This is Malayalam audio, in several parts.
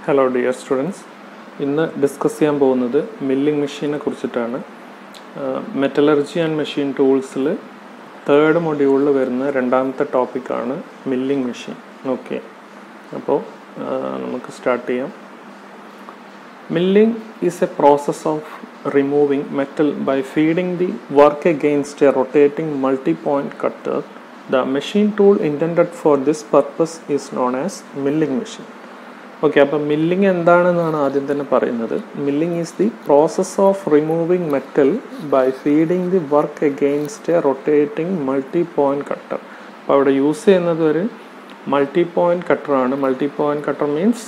Hello dear students. ഇന്ന് ഡിസ്കസ് ചെയ്യാൻ പോകുന്നത് മില്ലിംഗ് മെഷീനെ കുറിച്ചിട്ടാണ്. മെറ്റലർജി ആൻഡ് മെഷീൻ ടൂൾസിൽ തേർഡ് മൊഡ്യൂളിൽ വരുന്ന രണ്ടാമത്തെ ടോപ്പിക്കാണ് മില്ലിംഗ് മെഷീൻ. ഓക്കെ, അപ്പോൾ നമുക്ക് സ്റ്റാർട്ട് ചെയ്യാം. Milling is a process of removing metal by feeding the work against a rotating multi-point cutter. The machine tool intended for this purpose is known as milling machine. Okay, അപ്പോൾ മില്ലിംഗ് എന്താണെന്നാണ് ആദ്യം തന്നെ പറയുന്നത്. Milling is the process of removing metal by feeding the work against a rotating multi point cutter. അപ്പോൾ അവിടെ യൂസ് ചെയ്യുന്നത് ഒരു മൾട്ടി പോയിന്റ് കട്ടറാണ്. മൾട്ടി പോയിന്റ് കട്ടർ മീൻസ്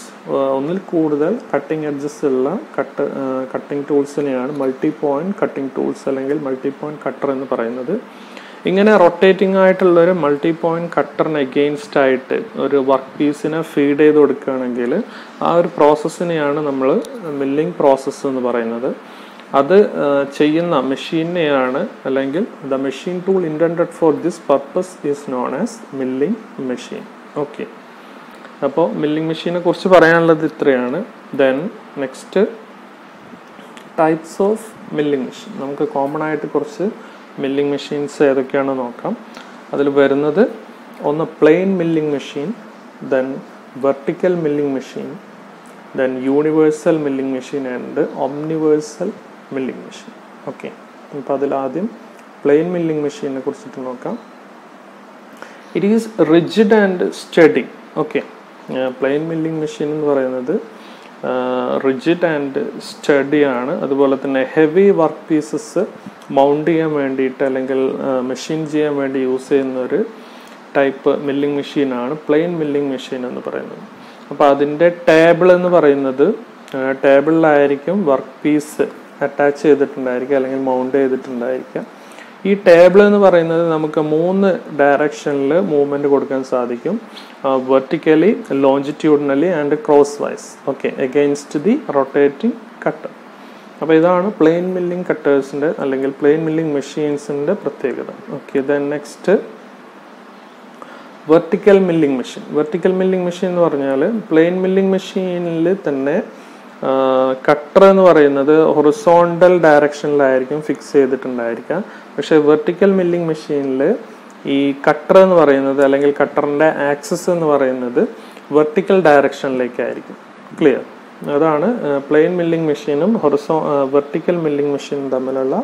ഒന്നിൽ കൂടുതൽ കട്ടിംഗ് എഡ്ജസ് ഉള്ള കട്ടിംഗ് ടൂൾസിനെയാണ് മൾട്ടി പോയിന്റ് കട്ടിംഗ് ടൂൾസ് അല്ലെങ്കിൽ മൾട്ടി പോയിന്റ് കട്ടർ എന്ന് പറയുന്നത്. ഇങ്ങനെ റൊട്ടേറ്റിംഗ് ആയിട്ടുള്ളൊരു മൾട്ടി പോയിന്റ് കട്ടറിന് എഗെയിൻസ്റ്റ് ആയിട്ട് ഒരു വർക്ക് പീസിനെ ഫീഡ് ചെയ്ത് കൊടുക്കുകയാണെങ്കിൽ ആ ഒരു പ്രോസസ്സിനെയാണ് നമ്മൾ മില്ലിംഗ് പ്രോസസ്സ് എന്ന് പറയുന്നത്. അത് ചെയ്യുന്ന മെഷീനെയാണ് അല്ലെങ്കിൽ the machine tool intended for this purpose is known as milling machine. Okay, അപ്പോൾ മില്ലിംഗ് മെഷീനെ കുറിച്ച് പറയാനുള്ളത് ഇത്രയാണ്. Then next types of milling machine. നമുക്ക് കോമൺ ആയിട്ട് കുറച്ച് മില്ലിംഗ് മെഷീൻസ് ഏതൊക്കെയാണെന്ന് നോക്കാം. അതിൽ വരുന്നത് ഒന്ന് plain milling machine, then vertical milling machine, then universal milling machine and omniversal milling machine. Okay, അപ്പോൾ അതിലാദ്യം പ്ലെയിൻ മില്ലിംഗ് മെഷീനെ കുറിച്ചിട്ട് നോക്കാം. It is rigid and sturdy. Okay, plain milling machine എന്ന് പറയുന്നത് റിജിഡ് ആൻഡ് സ്റ്റഡി ആണ്. അതുപോലെ തന്നെ ഹെവി വർക്ക് പീസസ് മൗണ്ട് ചെയ്യാൻ വേണ്ടിയിട്ട് അല്ലെങ്കിൽ മെഷീൻ ചെയ്യാൻ വേണ്ടി യൂസ് ചെയ്യുന്ന ഒരു ടൈപ്പ് മില്ലിംഗ് മെഷീനാണ് പ്ലെയിൻ മില്ലിംഗ് മെഷീൻ എന്ന് പറയുന്നത്. അപ്പോൾ അതിൻ്റെ ടേബിൾ എന്ന് പറയുന്നത് ടേബിളിലായിരിക്കും വർക്ക് പീസ് അറ്റാച്ച് ചെയ്തിട്ടുണ്ടായിരിക്കുക അല്ലെങ്കിൽ മൗണ്ട് ചെയ്തിട്ടുണ്ടായിരിക്കുക. ഈ ടേബിൾ എന്ന് പറയുന്നത് നമുക്ക് 3 ഡയറക്ഷനിൽ മൂവ്മെൻറ്റ് കൊടുക്കാൻ സാധിക്കും. Vertically, longitudinally and crosswise. Okay, against the rotating cutter. അപ്പോൾ ഇതാണ് പ്ലെയിൻ മില്ലിംഗ് കട്ടേഴ്സിൻ്റെ അല്ലെങ്കിൽ പ്ലെയിൻ മില്ലിംഗ് മെഷീൻസിൻ്റെ പ്രത്യേകത. Okay, then next vertical milling machine. Vertical milling machine എന്ന് പറഞ്ഞാൽ പ്ലെയിൻ മില്ലിംഗ് മെഷീനിൽ തന്നെ കട്ടർ എന്ന് പറയുന്നത് ഹൊറിസോണ്ടൽ ഡയറക്ഷനിലായിരിക്കും ഫിക്സ് ചെയ്തിട്ടുണ്ടായിരിക്കുക. പക്ഷേ വെർട്ടിക്കൽ മില്ലിംഗ് മെഷീനിൽ ഈ കട്ടർ എന്ന് പറയുന്നത് അല്ലെങ്കിൽ കട്ടറിൻ്റെ ആക്സിസ് എന്ന് പറയുന്നത് വെർട്ടിക്കൽ ഡയറക്ഷനിലേക്കായിരിക്കും. ക്ലിയർ? അതാണ് പ്ലെയിൻ മില്ലിംഗ് മെഷീനും വെർട്ടിക്കൽ മില്ലിംഗ് മെഷീനും തമ്മിലുള്ള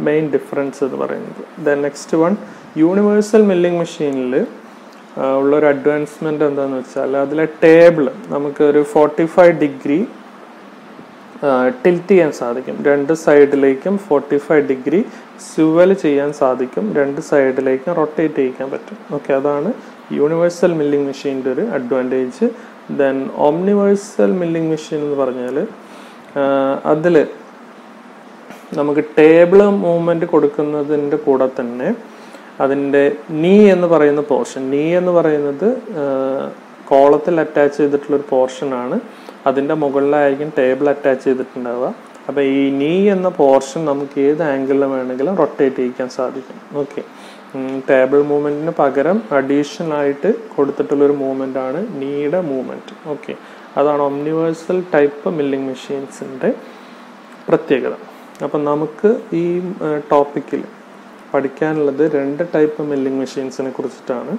മെയിൻ ഡിഫറൻസ് എന്ന് പറയുന്നത്. Then next one universal milling മെഷീനിൽ ഉള്ളൊരു അഡ്വാൻസ്മെൻറ്റ് എന്താണെന്ന് വെച്ചാൽ അതിലെ ടേബിൾ നമുക്ക് ഒരു 45 ഡിഗ്രി ടിൽറ്റ് ചെയ്യാൻ സാധിക്കും. 2 സൈഡിലേക്കും 45 ഡിഗ്രി സ്വിവൽ ചെയ്യാൻ സാധിക്കും. 2 സൈഡിലേക്കും റൊട്ടേറ്റ് ചെയ്യിക്കാൻ പറ്റും. ഓക്കെ, അതാണ് യൂണിവേഴ്സൽ മില്ലിംഗ് മെഷീൻ്റെ ഒരു അഡ്വാൻറ്റേജ്. ദെൻ ഓംനിവേഴ്സൽ മില്ലിംഗ് മെഷീൻ എന്ന് പറഞ്ഞാൽ അതിൽ നമുക്ക് ടേബിൾ മൂവ്മെൻറ്റ് കൊടുക്കുന്നതിൻ്റെ കൂടെ തന്നെ അതിൻ്റെ നീ എന്ന് പറയുന്ന പോർഷൻ, നീ എന്ന് പറയുന്നത് കോളത്തിൽ അറ്റാച്ച് ചെയ്തിട്ടുള്ളൊരു പോർഷനാണ്. അതിൻ്റെ മുകളിലായിരിക്കും ടേബിൾ അറ്റാച്ച് ചെയ്തിട്ടുണ്ടാവുക. അപ്പോൾ ഈ നീ എന്ന പോർഷൻ നമുക്ക് ഏത് ആംഗിളിൽ വേണമെങ്കിലും റൊട്ടേറ്റ് ചെയ്യിക്കാൻ സാധിക്കും. ഓക്കെ, ടേബിൾ മൂവ്മെൻറ്റിന് പകരം അഡീഷണൽ ആയിട്ട് കൊടുത്തിട്ടുള്ളൊരു മൂവ്മെൻ്റ് ആണ് നീയുടെ മൂവ്മെൻറ്റ്. ഓക്കെ, അതാണ് ഒംനിവേഴ്സൽ ടൈപ്പ് മില്ലിംഗ് മെഷീൻസിൻ്റെ പ്രത്യേകത. അപ്പം നമുക്ക് ഈ ടോപ്പിക്കിൽ പഠിക്കാനുള്ളത് 2 ടൈപ്പ് മില്ലിംഗ് മെഷീൻസിനെ കുറിച്ചിട്ടാണ്.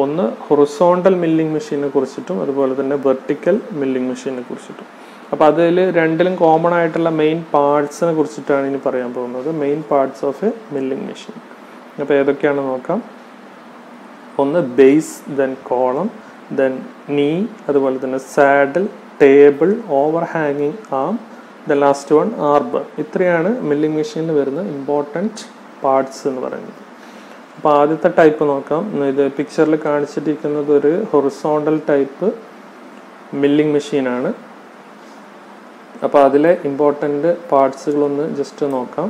ഒന്ന് ഹൊറിസോണ്ടൽ മില്ലിംഗ് മെഷീനെ കുറിച്ചിട്ടും അതുപോലെ തന്നെ വെർട്ടിക്കൽ മില്ലിംഗ് മെഷീനെ കുറിച്ചിട്ടും. അപ്പോൾ അതിൽ രണ്ടിലും കോമൺ ആയിട്ടുള്ള മെയിൻ പാർട്സിനെ കുറിച്ചിട്ടാണ് ഇനി പറയാൻ പോകുന്നത്. Main parts of A milling machine. അപ്പോൾ ഏതൊക്കെയാണെന്ന് നോക്കാം. ഒന്ന് ബേസ്, ദെൻ കോളം, ദെൻ നീ, അതുപോലെ തന്നെ സാഡിൽ, ടേബിൾ, ഓവർ ഹാങ്ങിങ് ആം, ദെൻ ലാസ്റ്റ് വൺ ആർബർ. ഇത്രയാണ് മില്ലിംഗ് മെഷീനിൽ വരുന്ന ഇമ്പോർട്ടൻറ്റ് പാർട്സ് എന്ന് പറയുന്നത്. അപ്പോൾ ആദ്യത്തെ ടൈപ്പ് നോക്കാം. ഇത് പിക്ചറിൽ കാണിച്ചിട്ടിരിക്കുന്നത് ഒരു ഹൊറിസോണ്ടൽ ടൈപ്പ് മില്ലിംഗ് മെഷീനാണ്. അപ്പോൾ അതിലെ ഇമ്പോർട്ടൻ്റ് പാർട്സുകളൊന്ന് ജസ്റ്റ് നോക്കാം.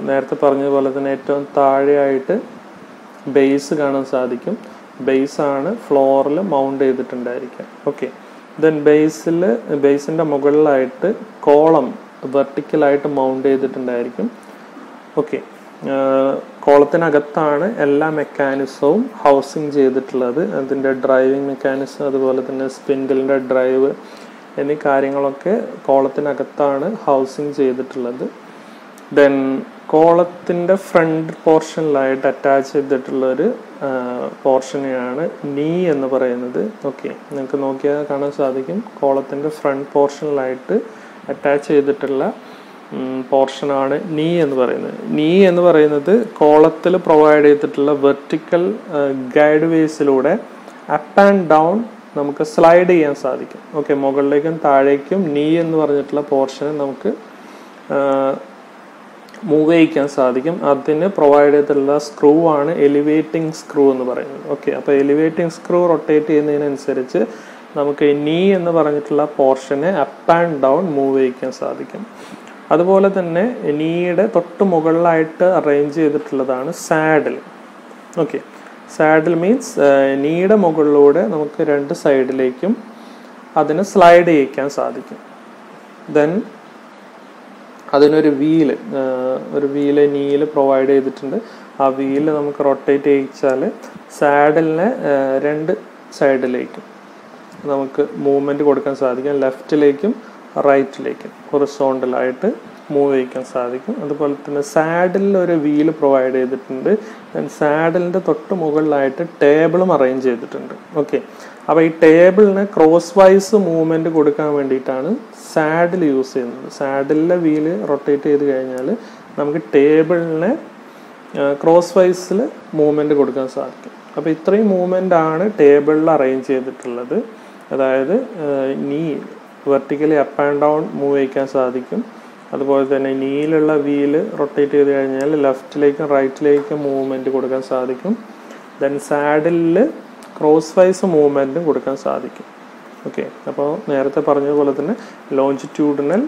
നേരത്തെ പറഞ്ഞതുപോലെ തന്നെ ഏറ്റവും താഴെയായിട്ട് ബേസ് കാണാൻ സാധിക്കും. ബേസാണ് ഫ്ലോറിൽ മൗണ്ട് ചെയ്തിട്ടുണ്ടായിരിക്കുക. ഓക്കെ, ദെൻ ബേസിൻ്റെ മുകളിലായിട്ട് കോളം വെർട്ടിക്കലായിട്ട് മൗണ്ട് ചെയ്തിട്ടുണ്ടായിരിക്കും. ഓക്കെ, കോളത്തിനകത്താണ് എല്ലാ മെക്കാനിസവും ഹൗസിങ് ചെയ്തിട്ടുള്ളത്. അതിൻ്റെ ഡ്രൈവിംഗ് മെക്കാനിസം, അതുപോലെ തന്നെ സ്പിൻഡിലിൻ്റെ ഡ്രൈവ് എന്നീ കാര്യങ്ങളൊക്കെ കോളത്തിനകത്താണ് ഹൗസിങ് ചെയ്തിട്ടുള്ളത്. ദെൻ കോളത്തിൻ്റെ ഫ്രണ്ട് പോർഷനിലായിട്ട് അറ്റാച്ച് ചെയ്തിട്ടുള്ളൊരു പോർഷനെയാണ് നീ എന്ന് പറയുന്നത്. ഓക്കെ, നിങ്ങൾക്ക് നോക്കിയാൽ കാണാൻ സാധിക്കും കോളത്തിൻ്റെ ഫ്രണ്ട് പോർഷനിലായിട്ട് അറ്റാച്ച് ചെയ്തിട്ടുള്ള പോർഷനാണ് നീ എന്ന് പറയുന്നത്. നീ എന്ന് പറയുന്നത് കോളത്തിൽ പ്രൊവൈഡ് ചെയ്തിട്ടുള്ള വെർട്ടിക്കൽ ഗൈഡ് വേസിലൂടെ അപ്പ് ആൻഡ് ഡൗൺ നമുക്ക് സ്ലൈഡ് ചെയ്യാൻ സാധിക്കും. ഓക്കെ, മുകളിലേക്കും താഴേക്കും നീ എന്ന് പറഞ്ഞിട്ടുള്ള പോർഷനെ നമുക്ക് മൂവ് ചെയ്യിക്കാൻ സാധിക്കും. അതിന് പ്രൊവൈഡ് ചെയ്തിട്ടുള്ള സ്ക്രൂ ആണ് എലിവേറ്റിംഗ് സ്ക്രൂ എന്ന് പറയുന്നത്. ഓക്കെ, അപ്പോൾ എലിവേറ്റിംഗ് സ്ക്രൂ റൊട്ടേറ്റ് ചെയ്യുന്നതിനനുസരിച്ച് നമുക്ക് നീ എന്ന് പറഞ്ഞിട്ടുള്ള പോർഷനെ അപ്പ് ആൻഡ് ഡൗൺ മൂവ് ചെയ്യിക്കാൻ സാധിക്കും. അതുപോലെ തന്നെ നീയുടെ തൊട്ട് മുകളിലായിട്ട് അറേഞ്ച് ചെയ്തിട്ടുള്ളതാണ് സാഡിൽ. ഓക്കെ, സാഡിൽ മീൻസ് നീയുടെ മുകളിലൂടെ നമുക്ക് രണ്ട് സൈഡിലേക്കും അതിന് സ്ലൈഡ് ചെയ്യിക്കാൻ സാധിക്കും. ദെൻ അതിനൊരു വീല് നീയിൽ പ്രൊവൈഡ് ചെയ്തിട്ടുണ്ട്. ആ വീല് നമുക്ക് റൊട്ടേറ്റ് ചെയ്യിച്ചാൽ സാഡിലിനെ രണ്ട് സൈഡിലേക്കും നമുക്ക് മൂവ്മെൻറ്റ് കൊടുക്കാൻ സാധിക്കും. ലെഫ്റ്റിലേക്കും റൈറ്റിലേക്കും ഹൊറിസോണ്ടലായിട്ട് മൂവ് ചെയ്യിക്കാൻ സാധിക്കും. അതുപോലെ തന്നെ സാഡിലിൽ ഒരു വീല് പ്രൊവൈഡ് ചെയ്തിട്ടുണ്ട്. സാഡിലിൻ്റെ തൊട്ട് മുകളിലായിട്ട് ടേബിളും അറേഞ്ച് ചെയ്തിട്ടുണ്ട്. ഓക്കെ, അപ്പോൾ ഈ ടേബിളിന് ക്രോസ് വൈസ് മൂവ്മെൻറ്റ് കൊടുക്കാൻ വേണ്ടിയിട്ടാണ് സാഡിൽ യൂസ് ചെയ്യുന്നത്. സാഡിലിലെ വീല് റൊട്ടേറ്റ് ചെയ്ത് കഴിഞ്ഞാൽ നമുക്ക് ടേബിളിനെ ക്രോസ് വൈസിൽ മൂവ്മെൻറ്റ് കൊടുക്കാൻ സാധിക്കും. അപ്പോൾ ഇത്രയും മൂവ്മെൻ്റ് ആണ് ടേബിളിൽ അറേഞ്ച് ചെയ്തിട്ടുള്ളത്. അതായത് നീ vertically up and down move ചെയ്യിക്കാൻ സാധിക്കും. അതുപോലെ തന്നെ നീയിലുള്ള വീല് റൊട്ടേറ്റ് ചെയ്ത് കഴിഞ്ഞാൽ ലെഫ്റ്റിലേക്കും റൈറ്റിലേക്കും മൂവ്മെൻറ്റ് കൊടുക്കാൻ സാധിക്കും. ദെൻ സാഡിലിൽ ക്രോസ് വൈസ് മൂവ്മെൻറ്റും കൊടുക്കാൻ സാധിക്കും. ഓക്കെ, അപ്പോൾ നേരത്തെ പറഞ്ഞതുപോലെ തന്നെ longitudinal,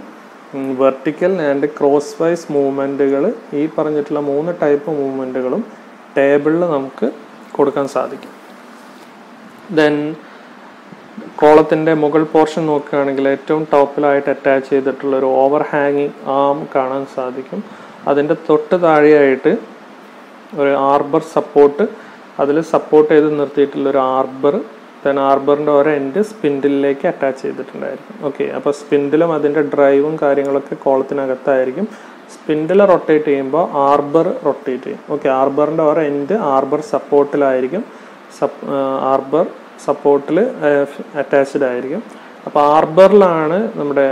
vertical and crosswise മൂവ്മെൻറ്റുകൾ, ഈ പറഞ്ഞിട്ടുള്ള 3 ടൈപ്പ് മൂവ്മെൻറ്റുകളും ടേബിളിൽ നമുക്ക് കൊടുക്കാൻ സാധിക്കും. ദെൻ കോളത്തിൻ്റെ മുകൾ പോർഷൻ നോക്കുകയാണെങ്കിൽ ഏറ്റവും ടോപ്പിലായിട്ട് അറ്റാച്ച് ചെയ്തിട്ടുള്ള ഒരു ഓവർ ഹാങ്ങിങ് ആം കാണാൻ സാധിക്കും. അതിൻ്റെ തൊട്ട് താഴെയായിട്ട് ഒരു ആർബർ സപ്പോർട്ട്, അതിൽ സപ്പോർട്ട് ചെയ്ത് നിർത്തിയിട്ടുള്ളൊരു ആർബർ. ദെൻ ആർബറിൻ്റെ ഓരോ എൻഡ് സ്പിൻഡിലേക്ക് അറ്റാച്ച് ചെയ്തിട്ടുണ്ടായിരിക്കും. ഓക്കെ, അപ്പോൾ സ്പിൻഡിലും അതിൻ്റെ ഡ്രൈവും കാര്യങ്ങളൊക്കെ കോളത്തിനകത്തായിരിക്കും. സ്പിൻഡിൽ റൊട്ടേറ്റ് ചെയ്യുമ്പോൾ ആർബർ റൊട്ടേറ്റ് ചെയ്യും. ഓക്കെ, ആർബറിൻ്റെ ഓരോ എൻഡ് ആർബർ സപ്പോർട്ടിലായിരിക്കും. ആർബർ സപ്പോർട്ടിൽ അറ്റാച്ച്ഡ് ആയിരിക്കും. അപ്പോൾ ആർബറിലാണ് നമ്മുടെ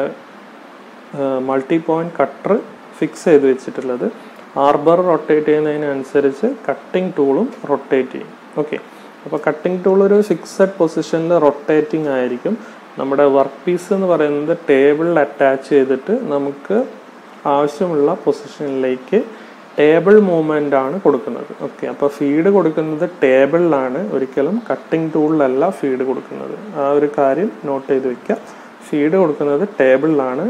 മൾട്ടി പോയിന്റ് കട്ടർ ഫിക്സ് ചെയ്ത് വെച്ചിട്ടുള്ളത്. ആർബർ റൊട്ടേറ്റ് ചെയ്യുന്നതിനനുസരിച്ച് കട്ടിംഗ് ടൂളും റൊട്ടേറ്റ് ചെയ്യും. ഓക്കെ, അപ്പോൾ കട്ടിംഗ് ടൂൾ ഒരു ഫിക്സഡ് പൊസിഷനിൽ റൊട്ടേറ്റിംഗ് ആയിരിക്കും. നമ്മുടെ വർക്ക് പീസ് എന്ന് പറയുന്നത് ടേബിളിൽ അറ്റാച്ച് ചെയ്തിട്ട് നമുക്ക് ആവശ്യമുള്ള പൊസിഷനിലേക്ക് ടേബിൾ മൂവ്മെൻ്റ് ആണ് കൊടുക്കുന്നത്. ഓക്കെ, അപ്പോൾ ഫീഡ് കൊടുക്കുന്നത് ടേബിളിലാണ്, ഒരിക്കലും കട്ടിംഗ് ടൂളിലല്ല ഫീഡ് കൊടുക്കുന്നത്. ആ ഒരു കാര്യം നോട്ട് ചെയ്ത് വെക്കുക. ഫീഡ് കൊടുക്കുന്നത് ടേബിളിലാണ്.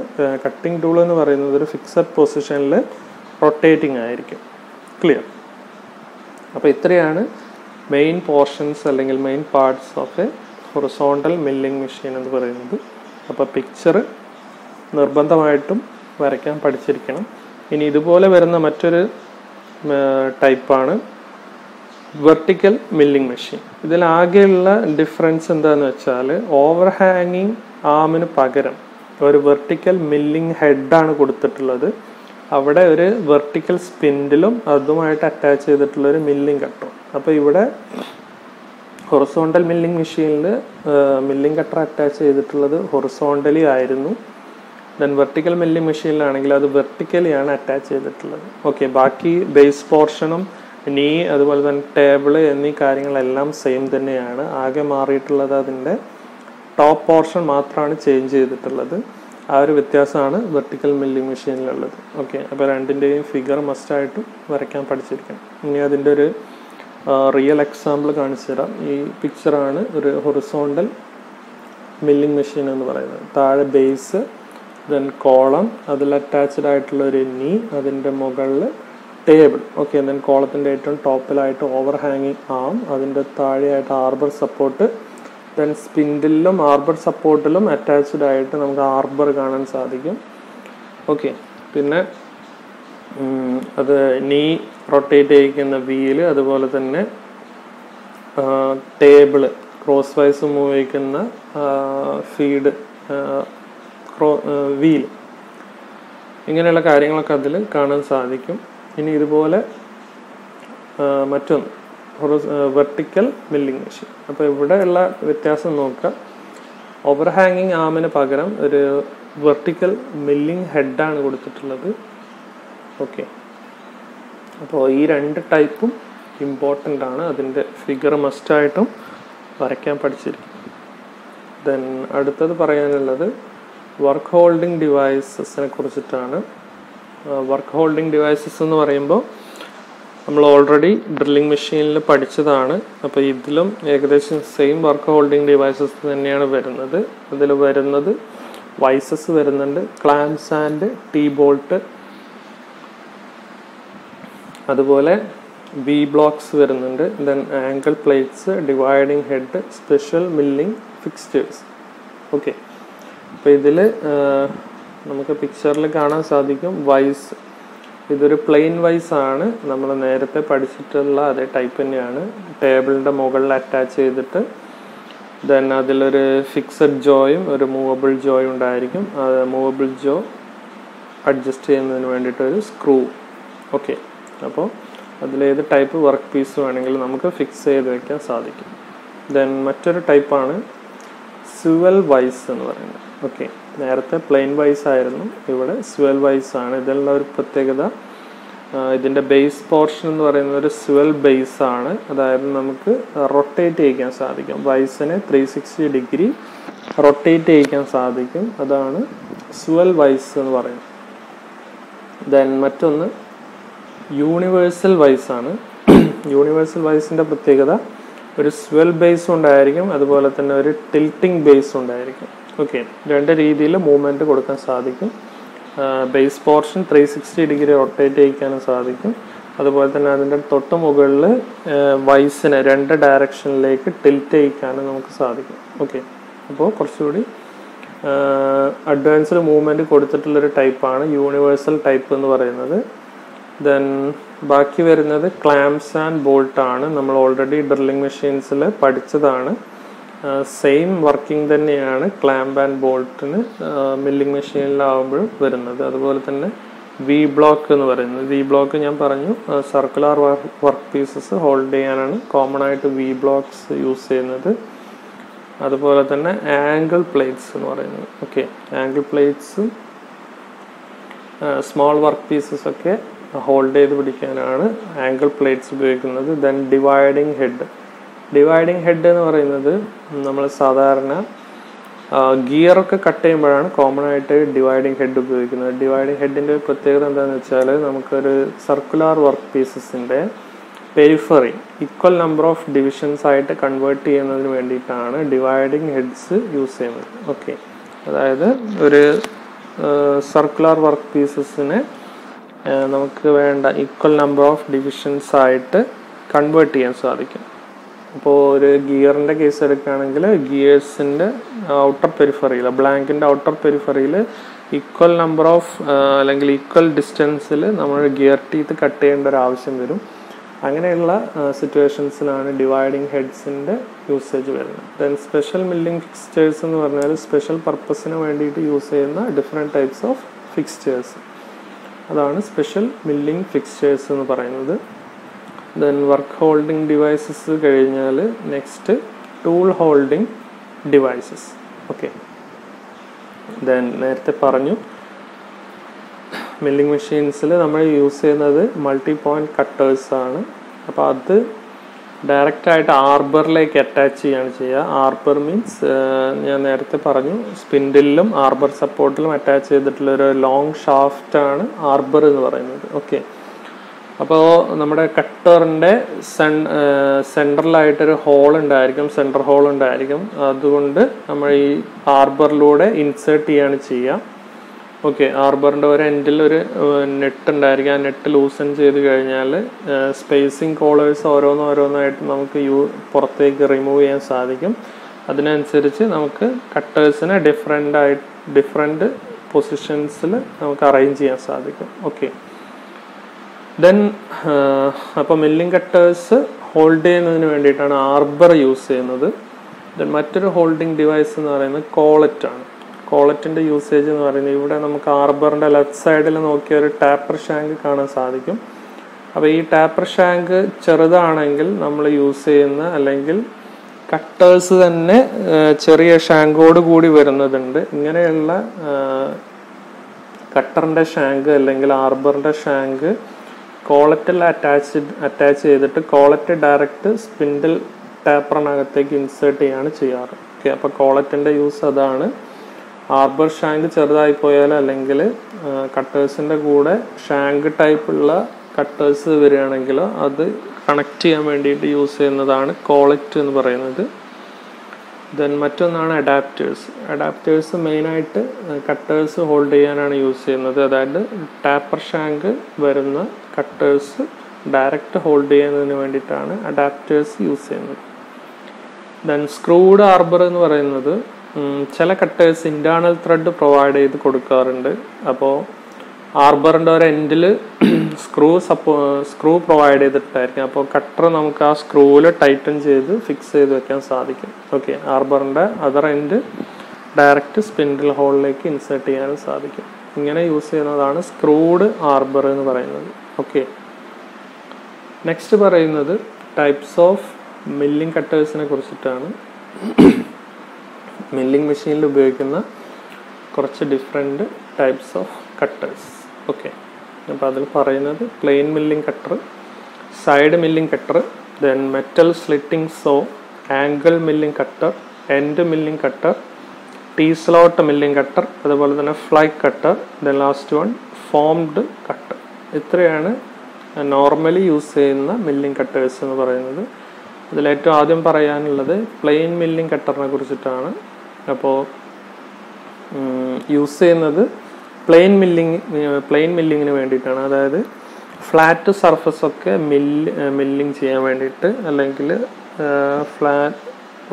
കട്ടിംഗ് ടൂൾ എന്ന് പറയുന്നത് ഒരു ഫിക്സഡ് പൊസിഷനിൽ റൊട്ടേറ്റിംഗ് ആയിരിക്കും. ക്ലിയർ? അപ്പോൾ ഇത്രയാണ് മെയിൻ പോർഷൻസ് അല്ലെങ്കിൽ main parts of A horizontal milling machine എന്ന് പറയുന്നത്. അപ്പോൾ പിക്ചർ നിർബന്ധമായിട്ടും വരയ്ക്കാൻ പഠിച്ചിരിക്കണം. ഇനി ഇതുപോലെ വരുന്ന മറ്റൊരു ടൈപ്പാണ് വെർട്ടിക്കൽ മില്ലിംഗ് മെഷീൻ. ഇതിലാകെയുള്ള ഡിഫറൻസ് എന്താണെന്ന് വെച്ചാൽ ഓവർ ഹാങ്ങിങ് ആമിന് പകരം ഒരു വെർട്ടിക്കൽ മില്ലിംഗ് ഹെഡാണ് കൊടുത്തിട്ടുള്ളത്. അവിടെ ഒരു വെർട്ടിക്കൽ സ്പിൻഡിലും അതുമായിട്ട് അറ്റാച്ച് ചെയ്തിട്ടുള്ള ഒരു മില്ലിംഗ് കട്ടറും. അപ്പോൾ ഇവിടെ ഹൊറിസോണ്ടൽ മില്ലിംഗ് മെഷീനിൽ മില്ലിംഗ് കട്ടർ അറ്റാച്ച് ചെയ്തിട്ടുള്ളത് ഹൊറിസോണ്ടലി ആയിരുന്നു. ദെൻ വെർട്ടിക്കൽ മില്ലിംഗ് മെഷീനിലാണെങ്കിൽ അത് വെർട്ടിക്കലിയാണ് അറ്റാച്ച് ചെയ്തിട്ടുള്ളത്. ഓക്കെ, ബാക്കി ബേസ് പോർഷനും നീ അതുപോലെ തന്നെ ടേബിള് എന്നീ കാര്യങ്ങളെല്ലാം സെയിം തന്നെയാണ്. ആകെ മാറിയിട്ടുള്ളത് അതിൻ്റെ ടോപ്പ് പോർഷൻ മാത്രമാണ് ചേഞ്ച് ചെയ്തിട്ടുള്ളത്. ആ ഒരു വ്യത്യാസമാണ് വെർട്ടിക്കൽ മില്ലിംഗ് മെഷീനിലുള്ളത്. ഓക്കെ, അപ്പോൾ രണ്ടിൻ്റെയും ഫിഗർ മസ്റ്റായിട്ടും വരയ്ക്കാൻ പഠിച്ചിരിക്കണം. ഇനി അതിൻ്റെ ഒരു റിയൽ എക്സാമ്പിൾ കാണിച്ചു തരാം. ഈ പിക്ചറാണ് ഒരു ഹൊറിസോണ്ടൽ മില്ലിംഗ് മെഷീൻ എന്ന് പറയുന്നത്. താഴെ ബേസ്, ദെൻ കോളം, അതിൽ അറ്റാച്ച്ഡ് ആയിട്ടുള്ള ഒരു നീ, അതിൻ്റെ മുകളിൽ ടേബിൾ. ഓക്കെ, ദെൻ കോളത്തിൻ്റെ ഏറ്റവും ടോപ്പിലായിട്ട് ഓവർ ഹാങ്ങിങ് ആം, അതിൻ്റെ താഴെയായിട്ട് ആർബർ സപ്പോർട്ട്, ദെൻ സ്പിൻഡിലും ആർബർ സപ്പോർട്ടിലും അറ്റാച്ച്ഡ് ആയിട്ട് നമുക്ക് ആർബർ കാണാൻ സാധിക്കും. ഓക്കെ, പിന്നെ അത് നീ റൊട്ടേറ്റ് ചെയ്യിക്കുന്ന വീല്, അതുപോലെ തന്നെ ടേബിള് ക്രോസ് വൈസ് മൂവ് ചെയ്യിക്കുന്ന ഫീഡ് വീൽ, ഇങ്ങനെയുള്ള കാര്യങ്ങളൊക്കെ അതിൽ കാണാൻ സാധിക്കും. ഇനി ഇതുപോലെ മറ്റൊന്ന് വെർട്ടിക്കൽ മില്ലിംഗ് മെഷീൻ. അപ്പോൾ ഇവിടെ ഉള്ള വ്യത്യാസം നോക്കുക. ഓവർ ഹാങ്ങിങ് ആമിന് പകരം ഒരു വെർട്ടിക്കൽ മില്ലിംഗ് ഹെഡാണ് കൊടുത്തിട്ടുള്ളത്. ഓക്കെ, അപ്പോൾ ഈ രണ്ട് ടൈപ്പും ഇമ്പോർട്ടൻ്റ് ആണ്. അതിൻ്റെ ഫിഗർ മസ്റ്റായിട്ടും വരയ്ക്കാൻ പഠിച്ചിരിക്കും. ദെൻ അടുത്തത് പറയാനുള്ളത് വർക്ക് ഹോൾഡിംഗ് ഡിവൈസസിനെ കുറിച്ചിട്ടാണ്. വർക്ക് ഹോൾഡിംഗ് ഡിവൈസസ് എന്ന് പറയുമ്പോൾ നമ്മൾ ഓൾറെഡി ഡ്രില്ലിംഗ് മെഷീനിൽ പഠിച്ചതാണ്. അപ്പോൾ ഇതിലും ഏകദേശം സെയിം വർക്ക് ഹോൾഡിംഗ് ഡിവൈസസ് തന്നെയാണ് വരുന്നത്. അതിൽ വരുന്നത് വൈസസ് വരുന്നുണ്ട്, ക്ലാംസ് ആൻഡ് ടീ ബോൾട്ട്, അതുപോലെ വി ബ്ലോക്സ് വരുന്നുണ്ട്, then angle plates, dividing head, special milling fixtures. Okay, അപ്പോൾ ഇതിൽ നമുക്ക് പിക്ചറിൽ കാണാൻ സാധിക്കും വൈസ്. ഇതൊരു പ്ലെയിൻ വൈസ് ആണ്, നമ്മൾ നേരത്തെ പഠിച്ചിട്ടുള്ള അതേ ടൈപ്പ് തന്നെയാണ്. ടേബിളിൻ്റെ മുകളിൽ അറ്റാച്ച് ചെയ്തിട്ട് ദെൻ അതിലൊരു ഫിക്സഡ് ജോയും ഒരു മൂവബിൾ ജോയും ഉണ്ടായിരിക്കും. മൂവബിൾ ജോ അഡ്ജസ്റ്റ് ചെയ്യുന്നതിന് വേണ്ടിയിട്ടൊരു സ്ക്രൂ. ഓക്കെ, അപ്പോൾ അതിലേത് ടൈപ്പ് വർക്ക് പീസ് വേണമെങ്കിലും നമുക്ക് ഫിക്സ് ചെയ്ത് വയ്ക്കാൻ സാധിക്കും. ദെൻ മറ്റൊരു ടൈപ്പാണ് സ്വിവൽ വൈസ് എന്ന് പറയുന്നത്. ഓക്കെ, നേരത്തെ പ്ലെയിൻ വൈസ് ആയിരുന്നു, ഇവിടെ സ്വിവൽ വൈസ് ആണ്. ഇതിലുള്ള ഒരു പ്രത്യേകത, ഇതിൻ്റെ ബേസ് പോർഷൻ എന്ന് പറയുന്നത് ഒരു സ്വിവൽ ബേസ് ആണ്. അതായത് നമുക്ക് റൊട്ടേറ്റ് ചെയ്യിക്കാൻ സാധിക്കും, വൈസിനെ 360 ഡിഗ്രി റൊട്ടേറ്റ് ചെയ്യിക്കാൻ സാധിക്കും. അതാണ് സ്വിവൽ വൈസ് എന്ന് പറയുന്നത്. ദെൻ മറ്റൊന്ന് യൂണിവേഴ്സൽ വൈസ് ആണ്. യൂണിവേഴ്സൽ വൈസിൻ്റെ പ്രത്യേകത ഒരു സ്വിവൽ ബേസ് ഉണ്ടായിരിക്കും, അതുപോലെ തന്നെ ഒരു ടിൽറ്റിംഗ് ബേസ് ഉണ്ടായിരിക്കും. ഓക്കെ, രണ്ട് രീതിയിൽ മൂവ്മെൻറ്റ് കൊടുക്കാൻ സാധിക്കും. ബേസ് പോർഷൻ 360 ഡിഗ്രി റൊട്ടേറ്റ് ചെയ്യിക്കാനും സാധിക്കും, അതുപോലെ തന്നെ അതിൻ്റെ തൊട്ട് മുകളിൽ വൈസിനെ രണ്ട് ഡയറക്ഷനിലേക്ക് ടിൽറ്റ് ചെയ്യിക്കാനും നമുക്ക് സാധിക്കും. ഓക്കെ, അപ്പോൾ കുറച്ചുകൂടി അഡ്വാൻസ്ഡ് മൂവ്മെൻറ്റ് കൊടുത്തിട്ടുള്ളൊരു ടൈപ്പാണ് യൂണിവേഴ്സൽ ടൈപ്പ് എന്ന് പറയുന്നത്. ദെൻ ബാക്കി വരുന്നത് ക്ലാംസ് ആൻഡ് ബോൾട്ട് ആണ്. നമ്മൾ ഓൾറെഡി ഡ്രില്ലിംഗ് മെഷീൻസിൽ പഠിച്ചതാണ്. സെയിം വർക്കിംഗ് തന്നെയാണ് ക്ലാമ്പ് ആൻഡ് ബോൾട്ടിന് മില്ലിംഗ് മെഷീനിലാവുമ്പോഴും വരുന്നത്. അതുപോലെ തന്നെ വി ബ്ലോക്ക് എന്ന് പറയുന്നത്, വി ബ്ലോക്ക് ഞാൻ പറഞ്ഞു സർക്കുലർ വർക്ക് പീസസ് ഹോൾഡ് ചെയ്യാനാണ് കോമൺ ആയിട്ട് വി ബ്ലോക്സ് യൂസ് ചെയ്യുന്നത്. അതുപോലെ തന്നെ ആംഗിൾ പ്ലേറ്റ്സ് എന്ന് പറയുന്നത്. ഓക്കെ, ആംഗിൾ പ്ലേറ്റ്സും സ്മോൾ വർക്ക് പീസസ് ഒക്കെ ഹോൾഡ് ചെയ്ത് പിടിക്കാനാണ് ആംഗിൾ പ്ലേറ്റ്സ് ഉപയോഗിക്കുന്നത്. Then dividing head. Dividing head എന്ന് പറയുന്നത് നമ്മൾ സാധാരണ ഗിയറൊക്കെ കട്ട് ചെയ്യുമ്പോഴാണ് കോമൺ ആയിട്ട് ഡിവൈഡിങ് ഹെഡ് ഉപയോഗിക്കുന്നത്. ഡിവൈഡിങ് ഹെഡിൻ്റെ പ്രത്യേകത എന്താണെന്ന് വെച്ചാൽ നമുക്കൊരു സർക്കുലർ വർക്ക് പീസസിൻ്റെ periphery equal number of divisions ആയിട്ട് കൺവേർട്ട് ചെയ്യുന്നതിന് വേണ്ടിയിട്ടാണ് ഡിവൈഡിങ് ഹെഡ്സ് യൂസ് ചെയ്യുന്നത്. ഓക്കെ, അതായത് ഒരു സർക്കുലർ വർക്ക് പീസസിനെ നമുക്ക് വേണ്ട ഈക്വൽ നമ്പർ ഓഫ് ഡിവിഷൻസ് ആയിട്ട് കൺവേർട്ട് ചെയ്യാൻ സാധിക്കും. അപ്പോൾ ഒരു ഗിയറിൻ്റെ കേസ് എടുക്കുകയാണെങ്കിൽ ഗിയേഴ്സിൻ്റെ ഔട്ടർ പെരിഫറിയിൽ, ബ്ലാങ്കിൻ്റെ ഔട്ടർ പെരിഫറിയിൽ ഈക്വൽ നമ്പർ ഓഫ് അല്ലെങ്കിൽ ഈക്വൽ ഡിസ്റ്റൻസിൽ നമ്മൾ ഗിയർ ടീത്ത് കട്ട് ചെയ്യേണ്ട ഒരു ആവശ്യം വരും. അങ്ങനെയുള്ള സിറ്റുവേഷൻസിലാണ് ഡിവൈഡിങ് ഹെഡ്സിൻ്റെ യൂസേജ് വരുന്നത്. ദെൻ സ്പെഷ്യൽ മില്ലിംഗ് ഫിക്സ്റ്റേഴ്സ് എന്ന് പറഞ്ഞാൽ സ്പെഷ്യൽ പർപ്പസിന് വേണ്ടിയിട്ട് യൂസ് ചെയ്യുന്ന ഡിഫറെൻറ്റ് ടൈപ്സ് ഓഫ് ഫിക്സ്റ്റേഴ്സ്, അതാണ് സ്പെഷ്യൽ മില്ലിംഗ് ഫിക്സ്റ്റേഴ്സ് എന്ന് പറയുന്നത്. ദെൻ വർക്ക് ഹോൾഡിംഗ് ഡിവൈസസ് കഴിഞ്ഞാൽ next tool holding devices. Okay, then നേരത്തെ പറഞ്ഞു മില്ലിംഗ് മെഷീൻസിൽ നമ്മൾ യൂസ് ചെയ്യുന്നത് മൾട്ടി പോയിൻറ്റ് കട്ടേഴ്സാണ്. അപ്പോൾ അത് ഡയറക്റ്റായിട്ട് ആർബറിലേക്ക് അറ്റാച്ച് ചെയ്യാണ് ചെയ്യുക. ആർബർ മീൻസ് ഞാൻ നേരത്തെ പറഞ്ഞു സ്പിൻഡിലും ആർബർ സപ്പോർട്ടിലും അറ്റാച്ച് ചെയ്തിട്ടുള്ളൊരു ലോങ് ഷാഫ്റ്റാണ് ആർബർ എന്ന് പറയുന്നത്. ഓക്കെ, അപ്പോൾ നമ്മുടെ കട്ടറിൻ്റെ സെൻട്രലായിട്ടൊരു ഹോൾ ഉണ്ടായിരിക്കും, സെൻറ്റർ ഹോൾ ഉണ്ടായിരിക്കും. അതുകൊണ്ട് നമ്മൾ ഈ ആർബറിലൂടെ ഇൻസേർട്ട് ചെയ്യാണ് ചെയ്യുക. ഓക്കെ, ആർബറിൻ്റെ ഒരു എൻഡിൽ ഒരു നെറ്റ് ഉണ്ടായിരിക്കും. ആ നെറ്റ് ലൂസൺ ചെയ്ത് കഴിഞ്ഞാൽ സ്പേസിങ് കോളേഴ്സ് ഓരോന്നായിട്ട് നമുക്ക് പുറത്തേക്ക് റിമൂവ് ചെയ്യാൻ സാധിക്കും. അതിനനുസരിച്ച് നമുക്ക് കട്ടേഴ്സിനെ ഡിഫറെൻറ്റ് പൊസിഷൻസിൽ നമുക്ക് അറേഞ്ച് ചെയ്യാൻ സാധിക്കും. ഓക്കെ, ദെൻ അപ്പോൾ മില്ലിംഗ് കട്ടേഴ്സ് ഹോൾഡ് ചെയ്യുന്നതിന് വേണ്ടിയിട്ടാണ് ആർബർ യൂസ് ചെയ്യുന്നത്. ദെൻ മറ്റൊരു ഹോൾഡിംഗ് ഡിവൈസ് എന്ന് പറയുന്നത് കോളറ്റ് ആണ്. കോളറ്റിൻ്റെ യൂസേജ് എന്ന് പറയുന്നത് ഇവിടെ നമുക്ക് ആർബറിൻ്റെ ലെഫ്റ്റ് സൈഡിൽ നോക്കിയ ഒരു ടാപ്പർ ഷാങ്ക് കാണാൻ സാധിക്കും. അപ്പോൾ ഈ ടാപ്പർ ഷാങ്ക് ചെറുതാണെങ്കിൽ നമ്മൾ യൂസ് ചെയ്യുന്ന അല്ലെങ്കിൽ കട്ടേഴ്സ് തന്നെ ചെറിയ ഷാങ്കോട് കൂടി വരുന്നതുണ്ട്. ഇങ്ങനെയുള്ള കട്ടറിൻ്റെ ഷാങ്ക് അല്ലെങ്കിൽ ആർബറിൻ്റെ ഷാങ്ക് കോളറ്റിൽ അറ്റാച്ച് ചെയ്തിട്ട് കോളറ്റ് ഡയറക്റ്റ് സ്പിൻഡിൽ ടാപ്പറിനകത്തേക്ക് ഇൻസേർട്ട് ചെയ്യാണ് ചെയ്യാറ്. ഓക്കെ, അപ്പോൾ കോളറ്റിൻ്റെ യൂസ് അതാണ്. ആർബർ ഷാങ്ക് ചെറുതായി പോയാൽ അല്ലെങ്കിൽ കട്ടേഴ്സിൻ്റെ കൂടെ ഷാങ്ക് ടൈപ്പുള്ള കട്ടേഴ്സ് വരികയാണെങ്കിൽ അത് കണക്ട് ചെയ്യാൻ വേണ്ടിയിട്ട് യൂസ് ചെയ്യുന്നതാണ് കോളറ്റ് എന്ന് പറയുന്നത്. ദെൻ മറ്റൊന്നാണ് അഡാപ്റ്റേഴ്സ്. അഡാപ്റ്റേഴ്സ് മെയിനായിട്ട് കട്ടേഴ്സ് ഹോൾഡ് ചെയ്യാനാണ് യൂസ് ചെയ്യുന്നത്. അതായത് ടാപ്പർ ഷാങ്ക് വരുന്ന കട്ടേഴ്സ് ഡയറക്റ്റ് ഹോൾഡ് ചെയ്യുന്നതിന് വേണ്ടിയിട്ടാണ് അഡാപ്റ്റേഴ്സ് യൂസ് ചെയ്യുന്നത്. ദെൻ സ്ക്രൂഡ് ആർബർ എന്ന് പറയുന്നത് ചില കട്ടേഴ്സ് ഇൻറ്റേർണൽ ത്രെഡ് പ്രൊവൈഡ് ചെയ്ത് കൊടുക്കാറുണ്ട്. അപ്പോൾ ആർബറിൻ്റെ ഒരു എൻഡിൽ സ്ക്രൂ പ്രൊവൈഡ് ചെയ്തിട്ടായിരിക്കും. അപ്പോൾ കട്ടർ നമുക്ക് ആ സ്ക്രൂവിൽ ടൈറ്റൻ ചെയ്ത് ഫിക്സ് ചെയ്ത് വെക്കാൻ സാധിക്കും. ഓക്കെ, ആർബറിൻ്റെ അതർ എൻഡ് ഡയറക്റ്റ് സ്പിൻഡിൽ ഹോളിലേക്ക് ഇൻസേർട്ട് ചെയ്യാനും സാധിക്കും. ഇങ്ങനെ യൂസ് ചെയ്യുന്നതാണ് സ്ക്രൂഡ് ആർബർ എന്ന് പറയുന്നത്. ഓക്കെ, നെക്സ്റ്റ് പറയുന്നത് ടൈപ്സ് ഓഫ് മില്ലിംഗ് കട്ടേഴ്സിനെ കുറിച്ചിട്ടാണ്. മില്ലിംഗ് മെഷീനിൽ ഉപയോഗിക്കുന്ന കുറച്ച് different types of cutters. Okay, അപ്പോൾ അതിൽ പറയുന്നത് plain milling cutter, side milling cutter, then metal slitting saw, angle milling cutter, end milling cutter, T slot milling cutter, അതുപോലെ തന്നെ fly cutter, then last one formed cutter. ഇത്രയാണ് നോർമലി യൂസ് ചെയ്യുന്ന മില്ലിംഗ് കട്ടേഴ്സ് എന്ന് പറയുന്നത്. ഇതിലേറ്റവും ആദ്യം പറയാനുള്ളത് പ്ലെയിൻ മില്ലിംഗ് കട്ടറിനെ കുറിച്ചിട്ടാണ്. അപ്പോൾ യൂസ് ചെയ്യുന്നത് പ്ലെയിൻ മില്ലിങ്ങിന് വേണ്ടിയിട്ടാണ്. അതായത് ഫ്ലാറ്റ് സർഫസ് ഒക്കെ മില്ലിങ് ചെയ്യാൻ വേണ്ടിയിട്ട് അല്ലെങ്കിൽ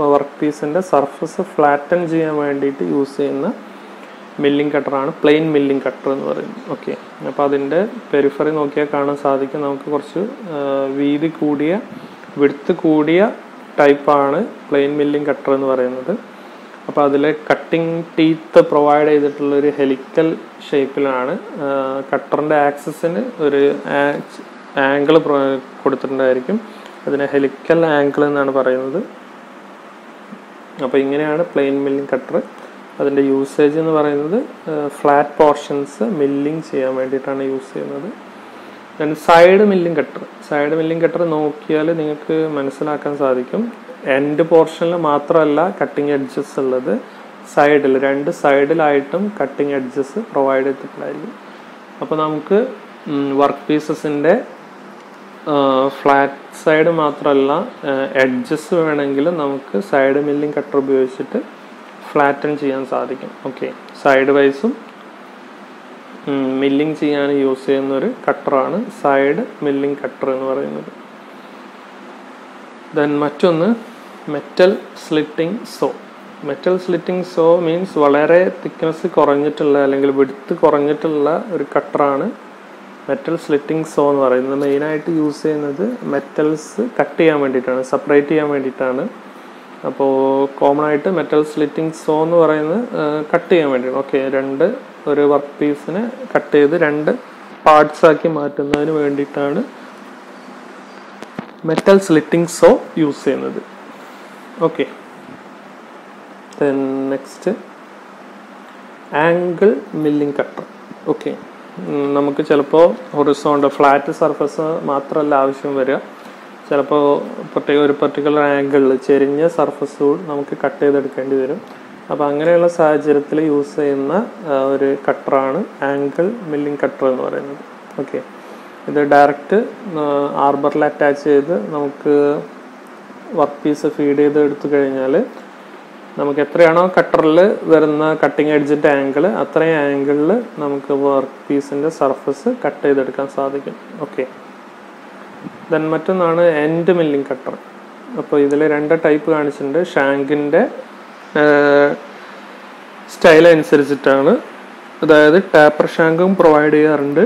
വർക്ക് പീസിൻ്റെ സർഫസ് ഫ്ലാറ്റൻ ചെയ്യാൻ വേണ്ടിയിട്ട് യൂസ് ചെയ്യുന്ന മില്ലിംഗ് കട്ടറാണ് പ്ലെയിൻ മില്ലിംഗ് കട്ടർ എന്ന് പറയുന്നത്. ഓക്കെ, അപ്പോൾ അതിൻ്റെ പെരിഫറി നോക്കിയാൽ കാണാൻ സാധിക്കും നമുക്ക് കുറച്ച് വിഡ്ത്ത് കൂടിയ ടൈപ്പാണ് പ്ലെയിൻ മില്ലിംഗ് കട്ടർ എന്ന് പറയുന്നത്. അപ്പോൾ അതിൽ കട്ടിംഗ് ടീത്ത് പ്രൊവൈഡ് ചെയ്തിട്ടുള്ളൊരു ഹെലിക്കൽ ഷേപ്പിലാണ്. കട്ടറിൻ്റെ ആക്സിസിന് ഒരു ആംഗിൾ കൊടുത്തിട്ടുണ്ടായിരിക്കും. അതിനെ ഹെലിക്കൽ ആംഗിൾ എന്നാണ് പറയുന്നത്. അപ്പോൾ ഇങ്ങനെയാണ് പ്ലെയിൻ മില്ലിംഗ് കട്ടർ. അതിൻ്റെ യൂസേജ് എന്ന് പറയുന്നത് ഫ്ലാറ്റ് പോർഷൻസ് മില്ലിംഗ് ചെയ്യാൻ വേണ്ടിയിട്ടാണ് യൂസ് ചെയ്യുന്നത്. ദെൻ സൈഡ് മില്ലിംഗ് കട്ടർ നോക്കിയാൽ നിങ്ങൾക്ക് മനസ്സിലാക്കാൻ സാധിക്കും. എൻഡ് പോർഷനിൽ മാത്രമല്ല കട്ടിങ് എഡ്ജസ് ഉള്ളത്, രണ്ട് സൈഡിലായിട്ടും കട്ടിങ് എഡ്ജസ് പ്രൊവൈഡ് ചെയ്തിട്ടുണ്ടായിരിക്കും. അപ്പോൾ നമുക്ക് വർക്ക് പീസസിൻ്റെ ഫ്ലാറ്റ് സൈഡ് മാത്രമല്ല എഡ്ജസ് വേണമെങ്കിൽ നമുക്ക് സൈഡ് മില്ലിംഗ് കട്ടർ ഉപയോഗിച്ചിട്ട് ഫ്ലാറ്റൻ ചെയ്യാൻ സാധിക്കും. ഓക്കെ, സൈഡ് വൈസും മില്ലിംഗ് ചെയ്യാൻ യൂസ് ചെയ്യുന്ന ഒരു കട്ടറാണ് സൈഡ് മില്ലിംഗ് കട്ടർ എന്ന് പറയുന്നത്. ദെൻ മറ്റൊന്ന് മെറ്റൽ സ്ലിറ്റിംഗ് സോ മീൻസ് വളരെ തിക്നെസ് കുറഞ്ഞിട്ടുള്ള അല്ലെങ്കിൽ വിഡ്ത്ത് കുറഞ്ഞിട്ടുള്ള ഒരു കട്ടറാണ് മെറ്റൽ സ്ലിറ്റിംഗ് സോ എന്ന് പറയുന്നത്. മെയിനായിട്ട് യൂസ് ചെയ്യുന്നത് മെറ്റൽസ് കട്ട് ചെയ്യാൻ വേണ്ടിയിട്ടാണ്, സെപ്പറേറ്റ് ചെയ്യാൻ വേണ്ടിയിട്ടാണ്. അപ്പോൾ കോമൺ ആയിട്ട് മെറ്റൽ സ്ലിറ്റിംഗ് സോ എന്ന് പറയുന്നത് കട്ട് ചെയ്യാൻ വേണ്ടിയാണ്. ഓക്കെ, ഒരു വർക്ക് പീസിനെ കട്ട് ചെയ്ത് 2 പാർട്സ് ആക്കി മാറ്റുന്നതിന് വേണ്ടിയിട്ടാണ് മെറ്റൽ സ്ലിറ്റിംഗ് സോ യൂസ് ചെയ്യുന്നത്. Okay, then next angle milling cutter. Okay, നമുക്ക് ചിലപ്പോൾ ഹൊറിസോണ്ടൽ ഫ്ലാറ്റ് സർഫസ് മാത്രമല്ല ആവശ്യം വരിക, ചിലപ്പോൾ ഒരു പർട്ടിക്കുലർ ആംഗിളിൽ ചെരിഞ്ഞ സർഫസ് നമുക്ക് കട്ട് ചെയ്തെടുക്കേണ്ടി വരും. അപ്പോൾ അങ്ങനെയുള്ള സാഹചര്യത്തിൽ യൂസ് ചെയ്യുന്ന ഒരു കട്ടറാണ് ആംഗിൾ മില്ലിംഗ് കട്ടർ എന്ന് പറയുന്നത്. ഓക്കെ, ഇത് ഡയറക്റ്റ് ആർബറിൽ അറ്റാച്ച് ചെയ്ത് നമുക്ക് വർക്ക് പീസ് ഫീഡ് ചെയ്ത് എടുത്തു കഴിഞ്ഞാൽ നമുക്ക് എത്രയാണോ കട്ടറിൽ വരുന്ന കട്ടിങ് എഡ്ജിൻ്റെ ആംഗിൾ അത്രയും ആംഗിളിൽ നമുക്ക് വർക്ക് പീസിൻ്റെ സർഫസ് കട്ട് ചെയ്തെടുക്കാൻ സാധിക്കും. ഓക്കെ, ദെൻ മറ്റൊന്നാണ് എൻഡ് മില്ലിംഗ് കട്ടർ. അപ്പോൾ ഇതിൽ 2 ടൈപ്പ് കാണിച്ചിട്ടുണ്ട്. ഷാങ്കിൻ്റെ സ്റ്റൈൽ അനുസരിച്ചിട്ടാണ്. അതായത് ടാപ്പർ ഷാങ്കും പ്രൊവൈഡ് ചെയ്യാറുണ്ട്,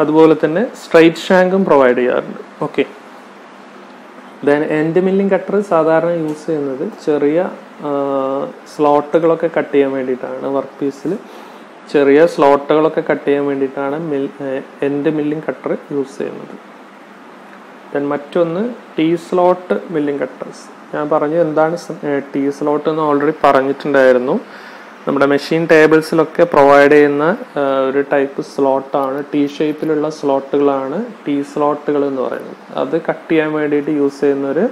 അതുപോലെ തന്നെ സ്ട്രൈറ്റ് ഷാങ്കും പ്രൊവൈഡ് ചെയ്യാറുണ്ട്. Okay. Then end milling cutter സാധാരണ യൂസ് ചെയ്യുന്നത് ചെറിയ സ്ലോട്ടുകളൊക്കെ കട്ട് ചെയ്യാൻ വേണ്ടിയിട്ടാണ്. വർക്ക് പീസിൽ ചെറിയ സ്ലോട്ടുകളൊക്കെ കട്ട് ചെയ്യാൻ വേണ്ടിയിട്ടാണ് എൻഡ് മില്ലിംഗ് കട്ടർ യൂസ് ചെയ്യുന്നത്. ദെൻ മറ്റൊന്ന് ടീ സ്ലോട്ട് മില്ലിംഗ് കട്ടേഴ്സ്. ഞാൻ പറഞ്ഞു എന്താണ് ടീ സ്ലോട്ട് എന്ന് ഓൾറെഡി പറഞ്ഞിട്ടുണ്ടായിരുന്നു. നമ്മുടെ മെഷീൻ ടേബിൾസിലൊക്കെ പ്രൊവൈഡ് ചെയ്യുന്ന ഒരു ടൈപ്പ് സ്ലോട്ടാണ്, ടീ ഷേപ്പിലുള്ള സ്ലോട്ടുകളാണ് ടീ സ്ലോട്ടുകൾ എന്ന് പറയുന്നത്. അത് കട്ട് ചെയ്യാൻ വേണ്ടിയിട്ട് യൂസ് ചെയ്യുന്ന ഒരു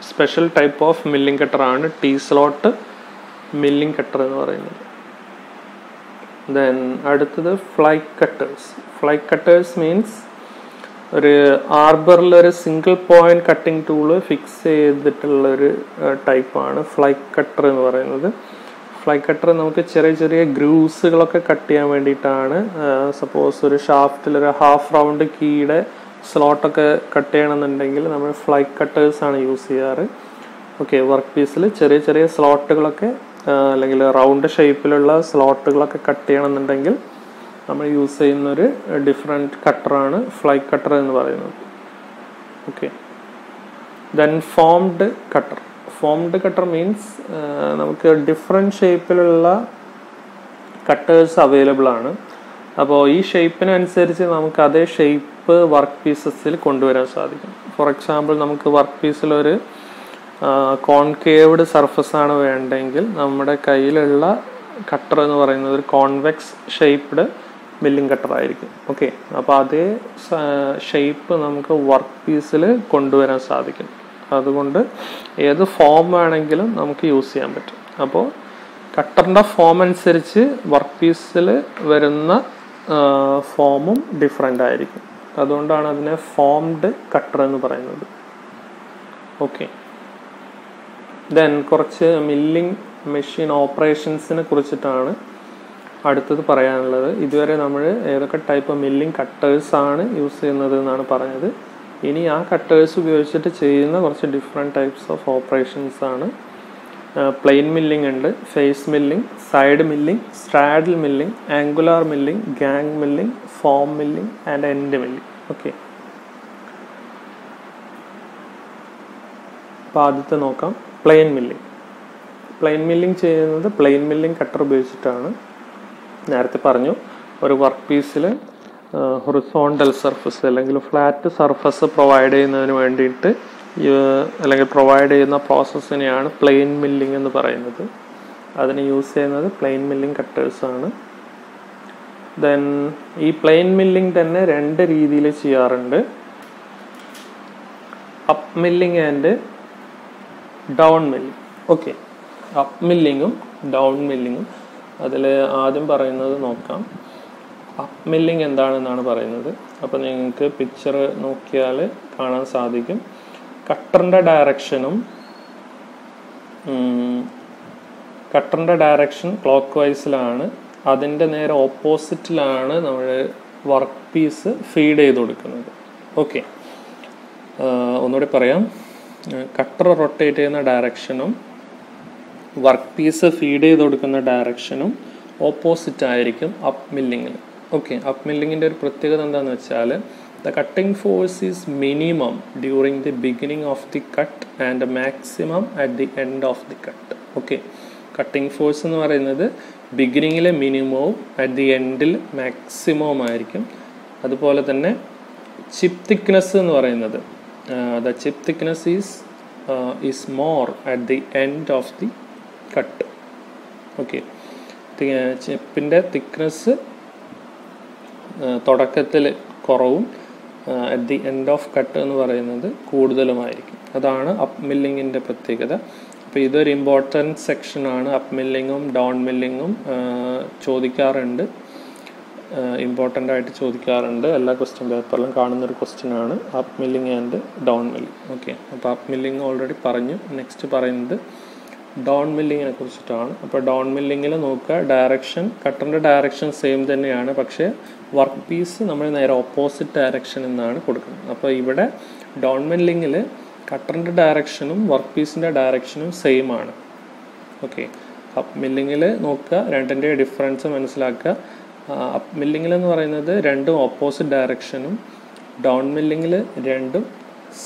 സ്പെഷ്യൽ ടൈപ്പ് ഓഫ് മില്ലിംഗ് കട്ടറാണ് ടീ സ്ലോട്ട് മില്ലിംഗ് കട്ടർ എന്ന് പറയുന്നത്. ദെൻ അടുത്തത് fly cutters. Fly cutters means ഒരു ആർബറിൽ ഒരു single point cutting tool fix ചെയ്തിട്ടുള്ളൊരു ടൈപ്പാണ് ഫ്ലൈ കട്ടർ എന്ന് പറയുന്നത്. ഫ്ലൈ കട്ടർ നമുക്ക് ചെറിയ ചെറിയ ഗ്രൂസുകളൊക്കെ കട്ട് ചെയ്യാൻ വേണ്ടിയിട്ടാണ്. സപ്പോസ് ഒരു ഷാഫ്റ്റിൽ ഒരു ഹാഫ് റൗണ്ട് കീയുടെ സ്ലോട്ടൊക്കെ കട്ട് ചെയ്യണമെന്നുണ്ടെങ്കിൽ നമ്മൾ ഫ്ലൈ കട്ടേഴ്സാണ് യൂസ് ചെയ്യാറ്. ഓക്കെ. വർക്ക് പീസിൽ ചെറിയ ചെറിയ സ്ലോട്ടുകളൊക്കെ അല്ലെങ്കിൽ റൗണ്ട് ഷേപ്പിലുള്ള സ്ലോട്ടുകളൊക്കെ കട്ട് ചെയ്യണമെന്നുണ്ടെങ്കിൽ നമ്മൾ യൂസ് ചെയ്യുന്നൊരു ഡിഫറെൻറ്റ് കട്ടറാണ് ഫ്ലൈ കട്ടർ എന്ന് പറയുന്നത്. Okay. Then formed cutter. Formed cutter means നമുക്ക് ഡിഫറെൻറ്റ് ഷേപ്പിലുള്ള കട്ടേഴ്സ് അവൈലബിൾ ആണ്. അപ്പോൾ ഈ ഷേപ്പിനനുസരിച്ച് നമുക്ക് അതേ ഷേപ്പ് വർക്ക് പീസസിൽ കൊണ്ടുവരാൻ സാധിക്കും. ഫോർ എക്സാമ്പിൾ നമുക്ക് വർക്ക് പീസിലൊരു കോൺകേവ്ഡ് സർഫസ് ആണ് വേണ്ടെങ്കിൽ നമ്മുടെ കയ്യിലുള്ള കട്ടർ എന്ന് പറയുന്നത് ഒരു കോൺവെക്സ് ഷേപ്ഡ് മില്ലിംഗ് കട്ടർ ആയിരിക്കും. ഓക്കെ. അപ്പോൾ അതേ ഷേപ്പ് നമുക്ക് വർക്ക് പീസിൽ കൊണ്ടുവരാൻ സാധിക്കും. അതുകൊണ്ട് ഏത് ഫോം വേണമെങ്കിലും നമുക്ക് യൂസ് ചെയ്യാൻ പറ്റും. അപ്പോൾ കട്ടറിൻ്റെ ഫോം അനുസരിച്ച് വർക്ക് പീസിൽ വരുന്ന ഫോമും ഡിഫറെൻ്റ് ആയിരിക്കും. അതുകൊണ്ടാണ് അതിനെ ഫോംഡ് കട്ടർ എന്ന് പറയുന്നത്. ഓക്കെ. ദെൻ കുറച്ച് മില്ലിംഗ് മെഷീൻ ഓപ്പറേഷൻസിനെ കുറിച്ചിട്ടാണ് അടുത്തത് പറയാനുള്ളത്. ഇതുവരെ നമ്മൾ ഏതൊക്കെ ടൈപ്പ് മില്ലിംഗ് കട്ടേഴ്സാണ് യൂസ് ചെയ്യുന്നത് എന്നാണ് പറഞ്ഞത്. ഇനി ആ കട്ടേഴ്സ് ഉപയോഗിച്ചിട്ട് ചെയ്യുന്ന കുറച്ച് ഡിഫറെൻറ്റ് ടൈപ്സ് ഓഫ് ഓപ്പറേഷൻസ് ആണ്. പ്ലെയിൻ മില്ലിംഗ് ഉണ്ട്, face milling, side milling, straddle milling, angular milling, gang milling, form milling and end milling. Okay. അപ്പോൾ ആദ്യത്തെ നോക്കാം, പ്ലെയിൻ മില്ലിംഗ്. പ്ലെയിൻ മില്ലിംഗ് ചെയ്യുന്നത് പ്ലെയിൻ മില്ലിംഗ് കട്ടർ ഉപയോഗിച്ചിട്ടാണ്. നേരത്തെ പറഞ്ഞു ഒരു വർക്ക് പീസിൽ ഹൊറിസോണ്ടൽ സർഫസ് അല്ലെങ്കിൽ ഫ്ലാറ്റ് സർഫസ് പ്രൊവൈഡ് ചെയ്യുന്നതിന് വേണ്ടിയിട്ട് അല്ലെങ്കിൽ പ്രൊവൈഡ് ചെയ്യുന്ന പ്രോസസ്സിനെയാണ് പ്ലെയിൻ മില്ലിംഗ് എന്ന് പറയുന്നത്. അതിന് യൂസ് ചെയ്യുന്നത് പ്ലെയിൻ മില്ലിംഗ് കട്ടേഴ്സാണ്. ദെൻ ഈ പ്ലെയിൻ മില്ലിംഗ് തന്നെ രണ്ട് രീതിയിൽ ചെയ്യാറുണ്ട്, up milling and down milling. Okay. Up മില്ലിങ്ങും ഡൗൺ മില്ലിങ്ങും. അതിൽ ആദ്യം പറയുന്നത് നോക്കാം. അപ്പ് മില്ലിംഗ് എന്താണെന്നാണ് പറയുന്നത്. അപ്പോൾ നിങ്ങൾക്ക് പിക്ചർ നോക്കിയാൽ കാണാൻ സാധിക്കും. കട്ടറിൻ്റെ ഡയറക്ഷൻ ക്ലോക്ക് വൈസിലാണ്. അതിൻ്റെ നേരെ ഓപ്പോസിറ്റിലാണ് നമ്മൾ വർക്ക് പീസ് ഫീഡ് ചെയ്ത് കൊടുക്കുന്നത്. ഓക്കെ. ഒന്നുകൂടി പറയാം. കട്ടർ റൊട്ടേറ്റ് ചെയ്യുന്ന ഡയറക്ഷനും വർക്ക് പീസ് ഫീഡ് ചെയ്ത് കൊടുക്കുന്ന ഡയറക്ഷനും ഓപ്പോസിറ്റ് ആയിരിക്കും അപ്പ് മില്ലിങ്ങിൽ. ഓക്കെ. അപ്പ് മില്ലിങ്ങിൻ്റെ ഒരു പ്രത്യേകത എന്താണെന്ന് വെച്ചാൽ the cutting force is minimum during the beginning of the cut and maximum at the end of the cut. Okay. Cutting force എന്ന് പറയുന്നത് ബിഗിനിങ്ങിലെ മിനിമവും അറ്റ് ദി എൻഡിൽ മാക്സിമവും ആയിരിക്കും. അതുപോലെ തന്നെ ചിപ്പ് തിക്നെസ് എന്ന് പറയുന്നത് the chip thickness is more at the end of the cut. Okay. ചിപ്പിൻ്റെ തിക്നെസ് തുടക്കത്തിൽ കുറവും at the end of cut എന്ന് പറയുന്നത് കൂടുതലുമായിരിക്കും. അതാണ് അപ്പ് മില്ലിങ്ങിൻ്റെ പ്രത്യേകത. അപ്പോൾ ഇതൊരു ഇമ്പോർട്ടൻറ്റ് സെക്ഷനാണ്. അപ്പ് മില്ലിങ്ങും ഡൗൺ മില്ലിങ്ങും ചോദിക്കാറുണ്ട്, ഇമ്പോർട്ടൻ്റ് ആയിട്ട് ചോദിക്കാറുണ്ട്. എല്ലാ ക്വസ്റ്റ്യൻ പേപ്പറിലും കാണുന്നൊരു ക്വസ്റ്റ്യനാണ് up milling and down milling. Okay. അപ്പോൾ അപ്പ് മില്ലിങ് ഓൾറെഡി പറഞ്ഞു. നെക്സ്റ്റ് പറയുന്നത് ഡൗൺ മില്ലിങ്ങിനെ കുറിച്ചിട്ടാണ്. അപ്പോൾ ഡൗൺ മില്ലിങ്ങിൽ നോക്കുക, ഡയറക്ഷൻ കട്ടറിൻ്റെ ഡയറക്ഷൻ സെയിം തന്നെയാണ്, പക്ഷേ വർക്ക് പീസ് നമ്മൾ നേരെ ഓപ്പോസിറ്റ് ഡയറക്ഷൻ എന്നാണ് കൊടുക്കുന്നത്. അപ്പോൾ ഇവിടെ ഡൗൺ മില്ലിങ്ങിൽ കട്ടറിൻ്റെ ഡയറക്ഷനും വർക്ക് പീസിൻ്റെ ഡയറക്ഷനും സെയിം ആണ്. ഓക്കെ. അപ്പ് മില്ലിങ്ങിൽ നോക്കുക, രണ്ടിൻ്റെ ഡിഫറൻസ് മനസ്സിലാക്കുക. അപ്പ് മില്ലിങ്ങിൽ എന്ന് പറയുന്നത് രണ്ടും ഓപ്പോസിറ്റ് ഡയറക്ഷനും, ഡൗൺ മില്ലിങ്ങിൽ രണ്ടും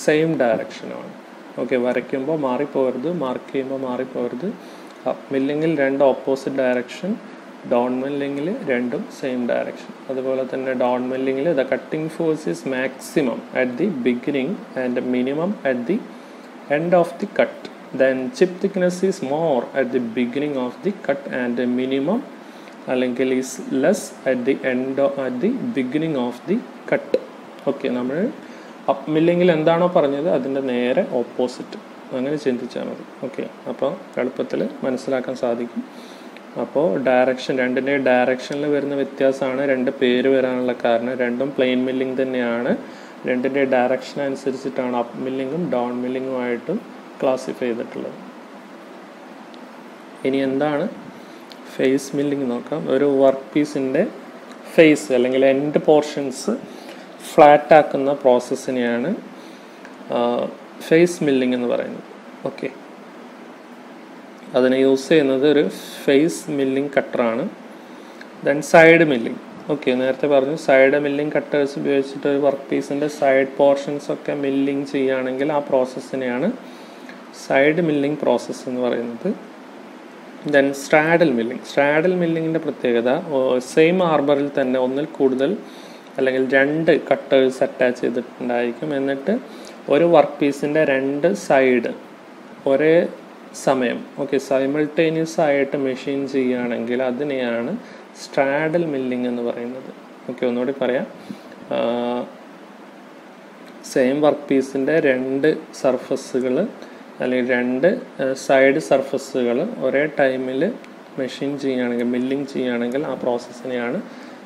സെയിം ഡയറക്ഷനുമാണ്. ഓക്കെ, വരയ്ക്കുമ്പോൾ മാറിപ്പോകരുത്, മാർക്ക് ചെയ്യുമ്പോൾ മാറിപ്പോകരുത്. അപ്പ് മില്ലിങ്ങിൽ രണ്ട് ഓപ്പോസിറ്റ് ഡയറക്ഷൻ, ഡൗൺ മില്ലിങ്ങിൽ രണ്ടും സെയിം ഡയറക്ഷൻ. അതുപോലെ തന്നെ ഡൗൺ മില്ലിങ്ങിൽ the cutting force is maximum at the beginning and minimum at the end of the cut. Then chip thickness is more at the beginning of the cut and minimum അല്ലെങ്കിൽ is less at the beginning of the cut. Okay, നമ്മൾ അപ്പ് മില്ലിങ്ങിൽ എന്താണോ പറഞ്ഞത് അതിൻ്റെ നേരെ ഓപ്പോസിറ്റ്, അങ്ങനെ ചിന്തിച്ചാൽ മതി. ഓക്കെ, അപ്പോൾ എളുപ്പത്തിൽ മനസ്സിലാക്കാൻ സാധിക്കും. അപ്പോൾ ഡയറക്ഷൻ, രണ്ടിൻ്റെ ഡയറക്ഷനിൽ വരുന്ന വ്യത്യാസമാണ് രണ്ട് പേര് വരാനുള്ള കാരണം. രണ്ടും പ്ലെയിൻ മില്ലിംഗ് തന്നെയാണ്. രണ്ടിൻ്റെ ഡയറക്ഷൻ അനുസരിച്ചിട്ടാണ് അപ്പ് മില്ലിങ്ങും ഡൗൺ മില്ലിങ്ങുമായിട്ടും ക്ലാസിഫൈ ചെയ്തിട്ടുള്ളത്. ഇനി എന്താണ് ഫേസ് മില്ലിംഗ് നോക്കാം. ഒരു വർക്ക് പീസിൻ്റെ ഫേസ് അല്ലെങ്കിൽ എൻഡ് പോർഷൻസ് ഫ്ലാറ്റ് ആക്കുന്ന പ്രോസസ്സിനെയാണ് ഫേസ് മില്ലിംഗ് എന്ന് പറയുന്നത്. ഓക്കെ, അതിനെ യൂസ് ചെയ്യുന്നത് ഒരു ഫേസ് മില്ലിംഗ് കട്ടറാണ്. Then side milling. ഓക്കെ, നേരത്തെ പറഞ്ഞു സൈഡ് മില്ലിംഗ് കട്ടേഴ്സ് ഉപയോഗിച്ചിട്ട് ഒരു വർക്ക് പീസിൻ്റെ സൈഡ് പോർഷൻസ് ഒക്കെ മില്ലിംഗ് ചെയ്യുകയാണെങ്കിൽ ആ പ്രോസസ്സിനെയാണ് സൈഡ് മില്ലിംഗ് പ്രോസസ്സ് എന്ന് പറയുന്നത്. Then straddle milling. സ്ട്രാഡൽ മില്ലിങ്ങിൻ്റെ പ്രത്യേകത സെയിം ആർബറിൽ തന്നെ ഒന്നിൽ കൂടുതൽ അല്ലെങ്കിൽ രണ്ട് കട്ടേഴ്സ് അറ്റാച്ച് ചെയ്തിട്ടുണ്ടായിരിക്കും. എന്നിട്ട് ഒരു വർക്ക് പീസിൻ്റെ രണ്ട് സൈഡ് ഒരേ സമയം സൈമിൾട്ടേനിയസ് ആയിട്ട് മെഷീൻ ചെയ്യുകയാണെങ്കിൽ അതിനെയാണ് സ്ട്രാഡൽ മില്ലിംഗ് എന്ന് പറയുന്നത്. ഓക്കെ, ഒന്നുകൂടി പറയാം. സെയിം വർക്ക് പീസിൻ്റെ രണ്ട് സർഫസുകൾ അല്ലെങ്കിൽ രണ്ട് സൈഡ് സർഫസുകൾ ഒരേ ടൈമിൽ മെഷീൻ ചെയ്യുകയാണെങ്കിൽ, മില്ലിംഗ് ചെയ്യുകയാണെങ്കിൽ ആ പ്രോസസ്സിനെയാണ്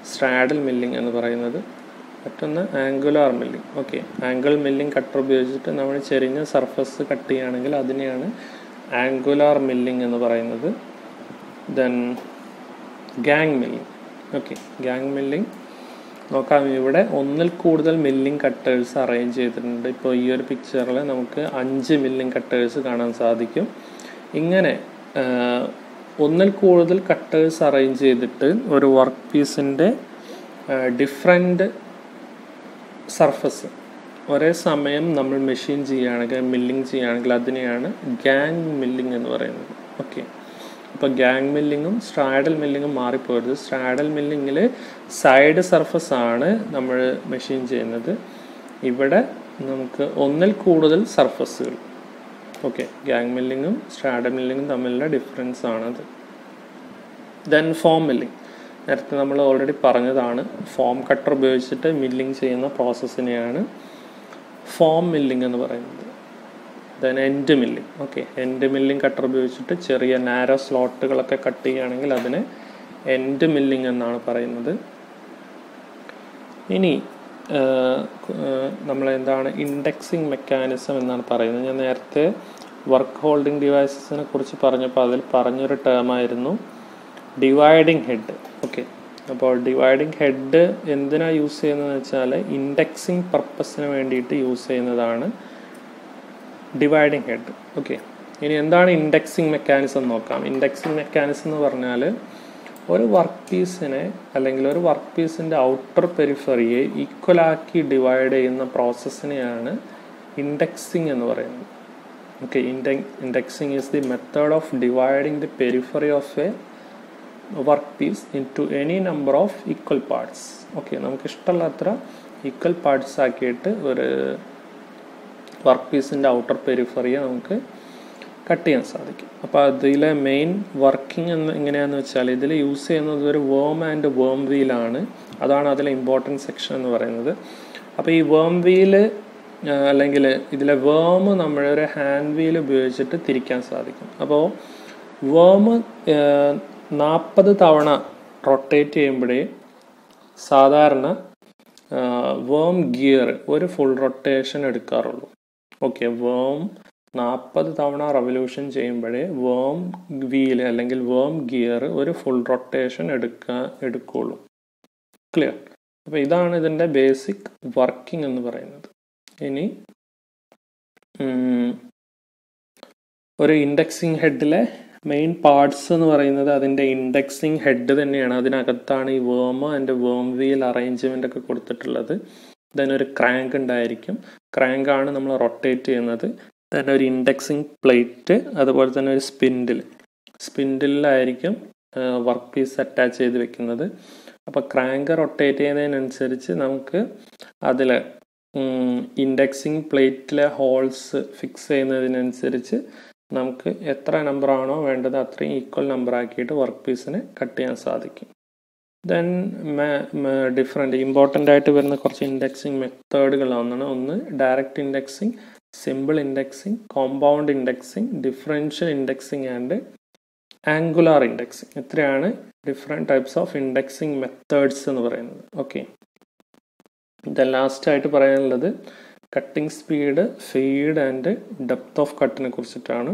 സ്ട്രാഡൽ മില്ലിംഗ് എന്ന് പറയുന്നത്. മറ്റൊന്ന് angular milling. Okay, angle milling cutter ഉപയോഗിച്ചിട്ട് നമ്മൾ ചെരിഞ്ഞ സർഫസ് കട്ട് ചെയ്യുകയാണെങ്കിൽ അതിനെയാണ് ആംഗുലാർ മില്ലിംഗ് എന്ന് പറയുന്നത്. Then gang milling. Okay, gang milling നോക്കാം. ഇവിടെ ഒന്നിൽ കൂടുതൽ മില്ലിംഗ് കട്ടേഴ്സ് അറേഞ്ച് ചെയ്തിട്ടുണ്ട്. ഇപ്പോൾ ഈ ഒരു പിക്ചറിൽ നമുക്ക് 5 മില്ലിംഗ് കട്ടേഴ്സ് കാണാൻ സാധിക്കും. ഇങ്ങനെ ഒന്നിൽ കൂടുതൽ കട്ടേഴ്സ് അറേഞ്ച് ചെയ്തിട്ട് ഒരു വർക്ക് പീസിൻ്റെ ഡിഫറെൻ്റ് സർഫസ് ഒരേ സമയം നമ്മൾ മെഷീൻ ചെയ്യുകയാണെങ്കിൽ, മില്ലിംഗ് ചെയ്യുകയാണെങ്കിൽ അതിനെയാണ് ഗാങ് മില്ലിംഗ് എന്ന് പറയുന്നത്. ഓക്കെ, അപ്പോൾ gang മില്ലിങ്ങും straddle മില്ലിങ്ങും മാറിപ്പോയത്. Straddle മില്ലിങ്ങിൽ side surface ആണ് നമ്മൾ മെഷീൻ ചെയ്യുന്നത്. ഇവിടെ നമുക്ക് ഒന്നിൽ കൂടുതൽ സർഫസുകൾ. ഓക്കെ, ഗാങ് മില്ലിങ്ങും സ്ട്രാഡൽ മില്ലിങ്ങും തമ്മിലുള്ള ഡിഫറൻസ് ആണത്. Then form milling. നേരത്തെ നമ്മൾ ഓൾറെഡി പറഞ്ഞതാണ്, ഫോം കട്ടർ ഉപയോഗിച്ചിട്ട് മില്ലിംഗ് ചെയ്യുന്ന പ്രോസസ്സിനെയാണ് ഫോം മില്ലിംഗ് എന്ന് പറയുന്നത്. Then end milling. Okay, end milling cutter ഉപയോഗിച്ചിട്ട് ചെറിയ നാരോ സ്ലോട്ടുകളൊക്കെ കട്ട് ചെയ്യുകയാണെങ്കിൽ അതിനെ എൻഡ് മില്ലിംഗ് എന്നാണ് പറയുന്നത്. ഇനി നമ്മളെന്താണ് ഇൻഡെക്സിങ് മെക്കാനിസം എന്നാണ് പറയുന്നത്. ഞാൻ നേരത്തെ വർക്ക് ഹോൾഡിംഗ് ഡിവൈസസിനെ കുറിച്ച് പറഞ്ഞപ്പോൾ അതിൽ പറഞ്ഞൊരു ടേമായിരുന്നു ഡിവൈഡിങ് ഹെഡ്. ഓക്കെ, അപ്പോൾ ഡിവൈഡിങ് ഹെഡ് എന്തിനാണ് യൂസ് ചെയ്യുന്നതെന്ന് വെച്ചാൽ ഇൻഡെക്സിങ് പർപ്പസിന് വേണ്ടിയിട്ട് യൂസ് ചെയ്യുന്നതാണ് ഡിവൈഡിങ് ഹെഡ്. ഓക്കെ, ഇനി എന്താണ് ഇൻഡെക്സിങ് മെക്കാനിസം നോക്കാം. ഇൻഡെക്സിങ് മെക്കാനിസം എന്ന് പറഞ്ഞാൽ ഒരു വർക്ക് പീസിനെ അല്ലെങ്കിൽ ഒരു വർക്ക് പീസിൻ്റെ ഔട്ടർ പെരിഫറിയെ ഈക്വലാക്കി ഡിവൈഡ് ചെയ്യുന്ന പ്രോസസ്സിനെയാണ് ഇൻഡെക്സിങ് എന്ന് പറയുന്നത്. Okay, indexing is the method of dividing the periphery of a work piece into any number of equal parts. Okay, നമുക്ക് ഇഷ്ടമുള്ളത്ര ഈക്വൽ പാർട്സ് ആക്കിയിട്ട് ഒരു വർക്ക് പീസിൻ്റെ ഔട്ടർ പെരിഫറിയെ നമുക്ക് കട്ട് ചെയ്യാൻ സാധിക്കും. അപ്പോൾ അതിലെ മെയിൻ വർക്കിംഗ് എങ്ങനെയാണെന്ന് വെച്ചാൽ ഇതിൽ യൂസ് ചെയ്യുന്നത് ഒരു വേം ആൻഡ് വേം വീലാണ്. അതാണ് അതിലെ ഇമ്പോർട്ടൻറ്റ് സെക്ഷൻ എന്ന് പറയുന്നത്. അപ്പോൾ ഈ വേം വീല് അല്ലെങ്കിൽ ഇതിലെ വേം നമ്മളൊരു ഹാൻഡ് വീൽ ഉപയോഗിച്ചിട്ട് തിരിക്കാൻ സാധിക്കും. അപ്പോൾ വേം 40 തവണ റൊട്ടേറ്റ് ചെയ്യുമ്പോഴേ സാധാരണ വേം ഗിയർ ഒരു ഫുൾ റൊട്ടേഷൻ എടുക്കാറുള്ളൂ. ഓക്കെ, വേം 40 തവണ റവല്യൂഷൻ ചെയ്യുമ്പോഴേ വേം വീൽ അല്ലെങ്കിൽ വേം ഗിയർ ഒരു ഫുൾ റൊട്ടേഷൻ എടുക്കുള്ളൂ. ക്ലിയർ? അപ്പോൾ ഇതാണ് ഇതിൻ്റെ ബേസിക് വർക്കിംഗ് എന്ന് പറയുന്നത്. ഇനി ഒരു ഇൻഡെക്സിങ് ഹെഡിലെ മെയിൻ പാർട്സ് എന്ന് പറയുന്നത് അതിൻ്റെ ഇൻഡെക്സിങ് ഹെഡ് തന്നെയാണ്. അതിനകത്താണ് ഈ വേം ആൻഡ് വേം വീൽ അറേഞ്ച്മെൻ്റ് ഒക്കെ കൊടുത്തിട്ടുള്ളത്. ദെൻ ഒരു ക്രാങ്ക് ഉണ്ടായിരിക്കും. ക്രാങ്ക് ആണ് നമ്മൾ റൊട്ടേറ്റ് ചെയ്യുന്നത്. ദെൻ ഒരു ഇൻഡെക്സിങ് പ്ലേറ്റ്, അതുപോലെ തന്നെ ഒരു സ്പിൻഡിലായിരിക്കും വർക്ക് പീസ് അറ്റാച്ച് ചെയ്ത് വെക്കുന്നത്. അപ്പോൾ ക്രാങ്ക് റൊട്ടേറ്റ് ചെയ്യുന്നതിനനുസരിച്ച് നമുക്ക് അതിൽ ഇൻഡെക്സിങ് പ്ലേറ്റിലെ ഹോൾസ് ഫിക്സ് ചെയ്യുന്നതിനനുസരിച്ച് നമുക്ക് എത്ര നമ്പറാണോ വേണ്ടത് അത്രയും ഈക്വൽ നമ്പർ ആക്കിയിട്ട് വർക്ക് പീസിനെ കട്ട് ചെയ്യാൻ സാധിക്കും. ദെൻ ഡിഫറെൻറ്റ് ഇമ്പോർട്ടൻ്റ് ആയിട്ട് വരുന്ന കുറച്ച് ഇൻഡെക്സിങ് മെത്തേഡുകളാണ്. ഒന്ന് direct indexing, simple indexing, compound indexing, differential indexing and angular indexing. ഇത്രയാണ് different types of indexing methods എന്ന് പറയുന്നത്. ഓക്കെ, ദെൻ ലാസ്റ്റ് ആയിട്ട് പറയാനുള്ളത് cutting speed, feed and depth of കട്ടിനെ കുറിച്ചിട്ടാണ്.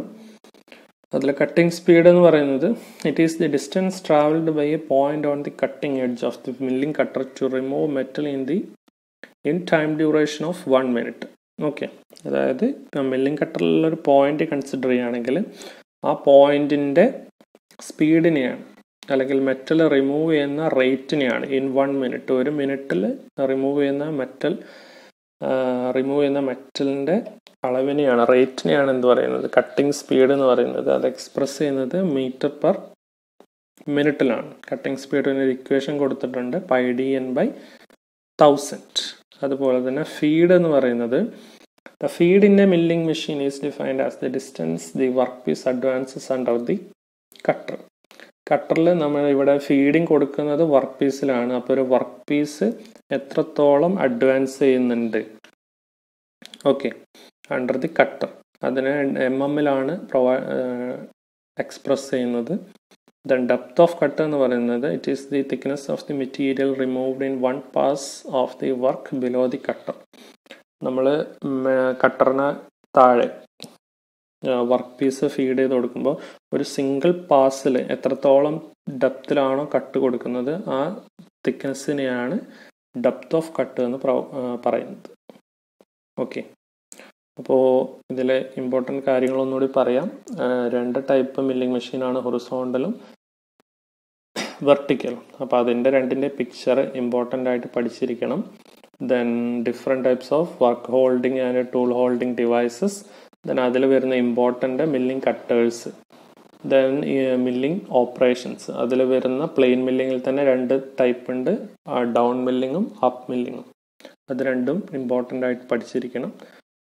അതിൽ കട്ടിംഗ് സ്പീഡ് എന്ന് പറയുന്നത് it is the distance travelled by a point on the cutting edge of the milling cutter to remove metal in time duration of 1 minute. Okay, അതായത് മില്ലിംഗ് കട്ടറിലുള്ളൊരു പോയിന്റ് കൺസിഡർ ചെയ്യുകയാണെങ്കിൽ ആ പോയിന്റിൻ്റെ സ്പീഡിനെയാണ് അല്ലെങ്കിൽ മെറ്റൽ റിമൂവ് ചെയ്യുന്ന റേറ്റിനെയാണ് ഇൻ 1 minute, 1 മിനിറ്റിൽ റിമൂവ് ചെയ്യുന്ന മെറ്റലിൻ്റെ അളവിനെയാണ്, റേറ്റിനെയാണ് എന്ത് പറയുന്നത്, കട്ടിംഗ് സ്പീഡ് എന്ന് പറയുന്നത്. അത് എക്സ്പ്രസ് ചെയ്യുന്നത് മീറ്റർ പെർ മിനിറ്റിലാണ്. കട്ടിംഗ് സ്പീഡിന് ഒരു ഇക്വേഷൻ കൊടുത്തിട്ടുണ്ട്, πdn/1000. അതുപോലെ തന്നെ ഫീഡ് എന്ന് പറയുന്നത് the feed in a milling machine is defined as the distance the work piece advances under the cutter. കട്ടറിൽ നമ്മൾ ഇവിടെ ഫീഡിങ് കൊടുക്കുന്നത് വർക്ക് പീസിലാണ്. അപ്പോൾ ഒരു വർക്ക് പീസ് എത്രത്തോളം അഡ്വാൻസ് ചെയ്യുന്നുണ്ട്, ഓക്കെ, അണ്ടർ ദി കട്ടർ, അതിനെ mm-ലാണ് എക്സ്പ്രസ് ചെയ്യുന്നത്. ദെൻ ഡെപ്ത് ഓഫ് കട്ട് എന്ന് പറയുന്നത് it is the thickness of the material removed in 1 pass of the work below the cutter. നമ്മൾ കട്ടറിന് താഴെ വർക്ക് പീസ് ഫീഡ് ചെയ്ത് കൊടുക്കുമ്പോൾ ഒരു സിംഗിൾ പാസിൽ എത്രത്തോളം ഡെപ്തിലാണോ കട്ട് കൊടുക്കുന്നത് ആ തിക്നെസ്സിനെയാണ് ഡെപ്ത് ഓഫ് കട്ട് എന്ന് പറയുന്നത്. ഓക്കെ, അപ്പോൾ ഇതിൽ ഇമ്പോർട്ടൻറ്റ് കാര്യങ്ങളൊന്നുകൂടി പറയാം. 2 ടൈപ്പ് മില്ലിംഗ് മെഷീനാണ്, ഹൊറിസോണ്ടലും വെർട്ടിക്കലും. അപ്പോൾ അതിൻ്റെ 2ൻ്റെ പിക്ചർ ഇമ്പോർട്ടൻ്റ് ആയിട്ട് പഠിച്ചിരിക്കണം. Then different types of work holding and tool holding devices. Then അതിൽ വരുന്ന important milling cutters. Then milling operations. അതിൽ വരുന്ന പ്ലെയിൻ മില്ലിങ്ങിൽ തന്നെ 2 ടൈപ്പ് ഉണ്ട്, ഡൗൺ മില്ലിങ്ങും അപ്പ് മില്ലിങ്ങും. അത് രണ്ടും ഇമ്പോർട്ടൻ്റ് ആയിട്ട് പഠിച്ചിരിക്കണം.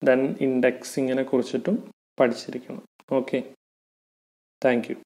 ദെൻ ഇൻഡെക്സിങ്ങിനെ കുറിച്ചിട്ടും പഠിച്ചിരിക്കണം. Okay, thank you.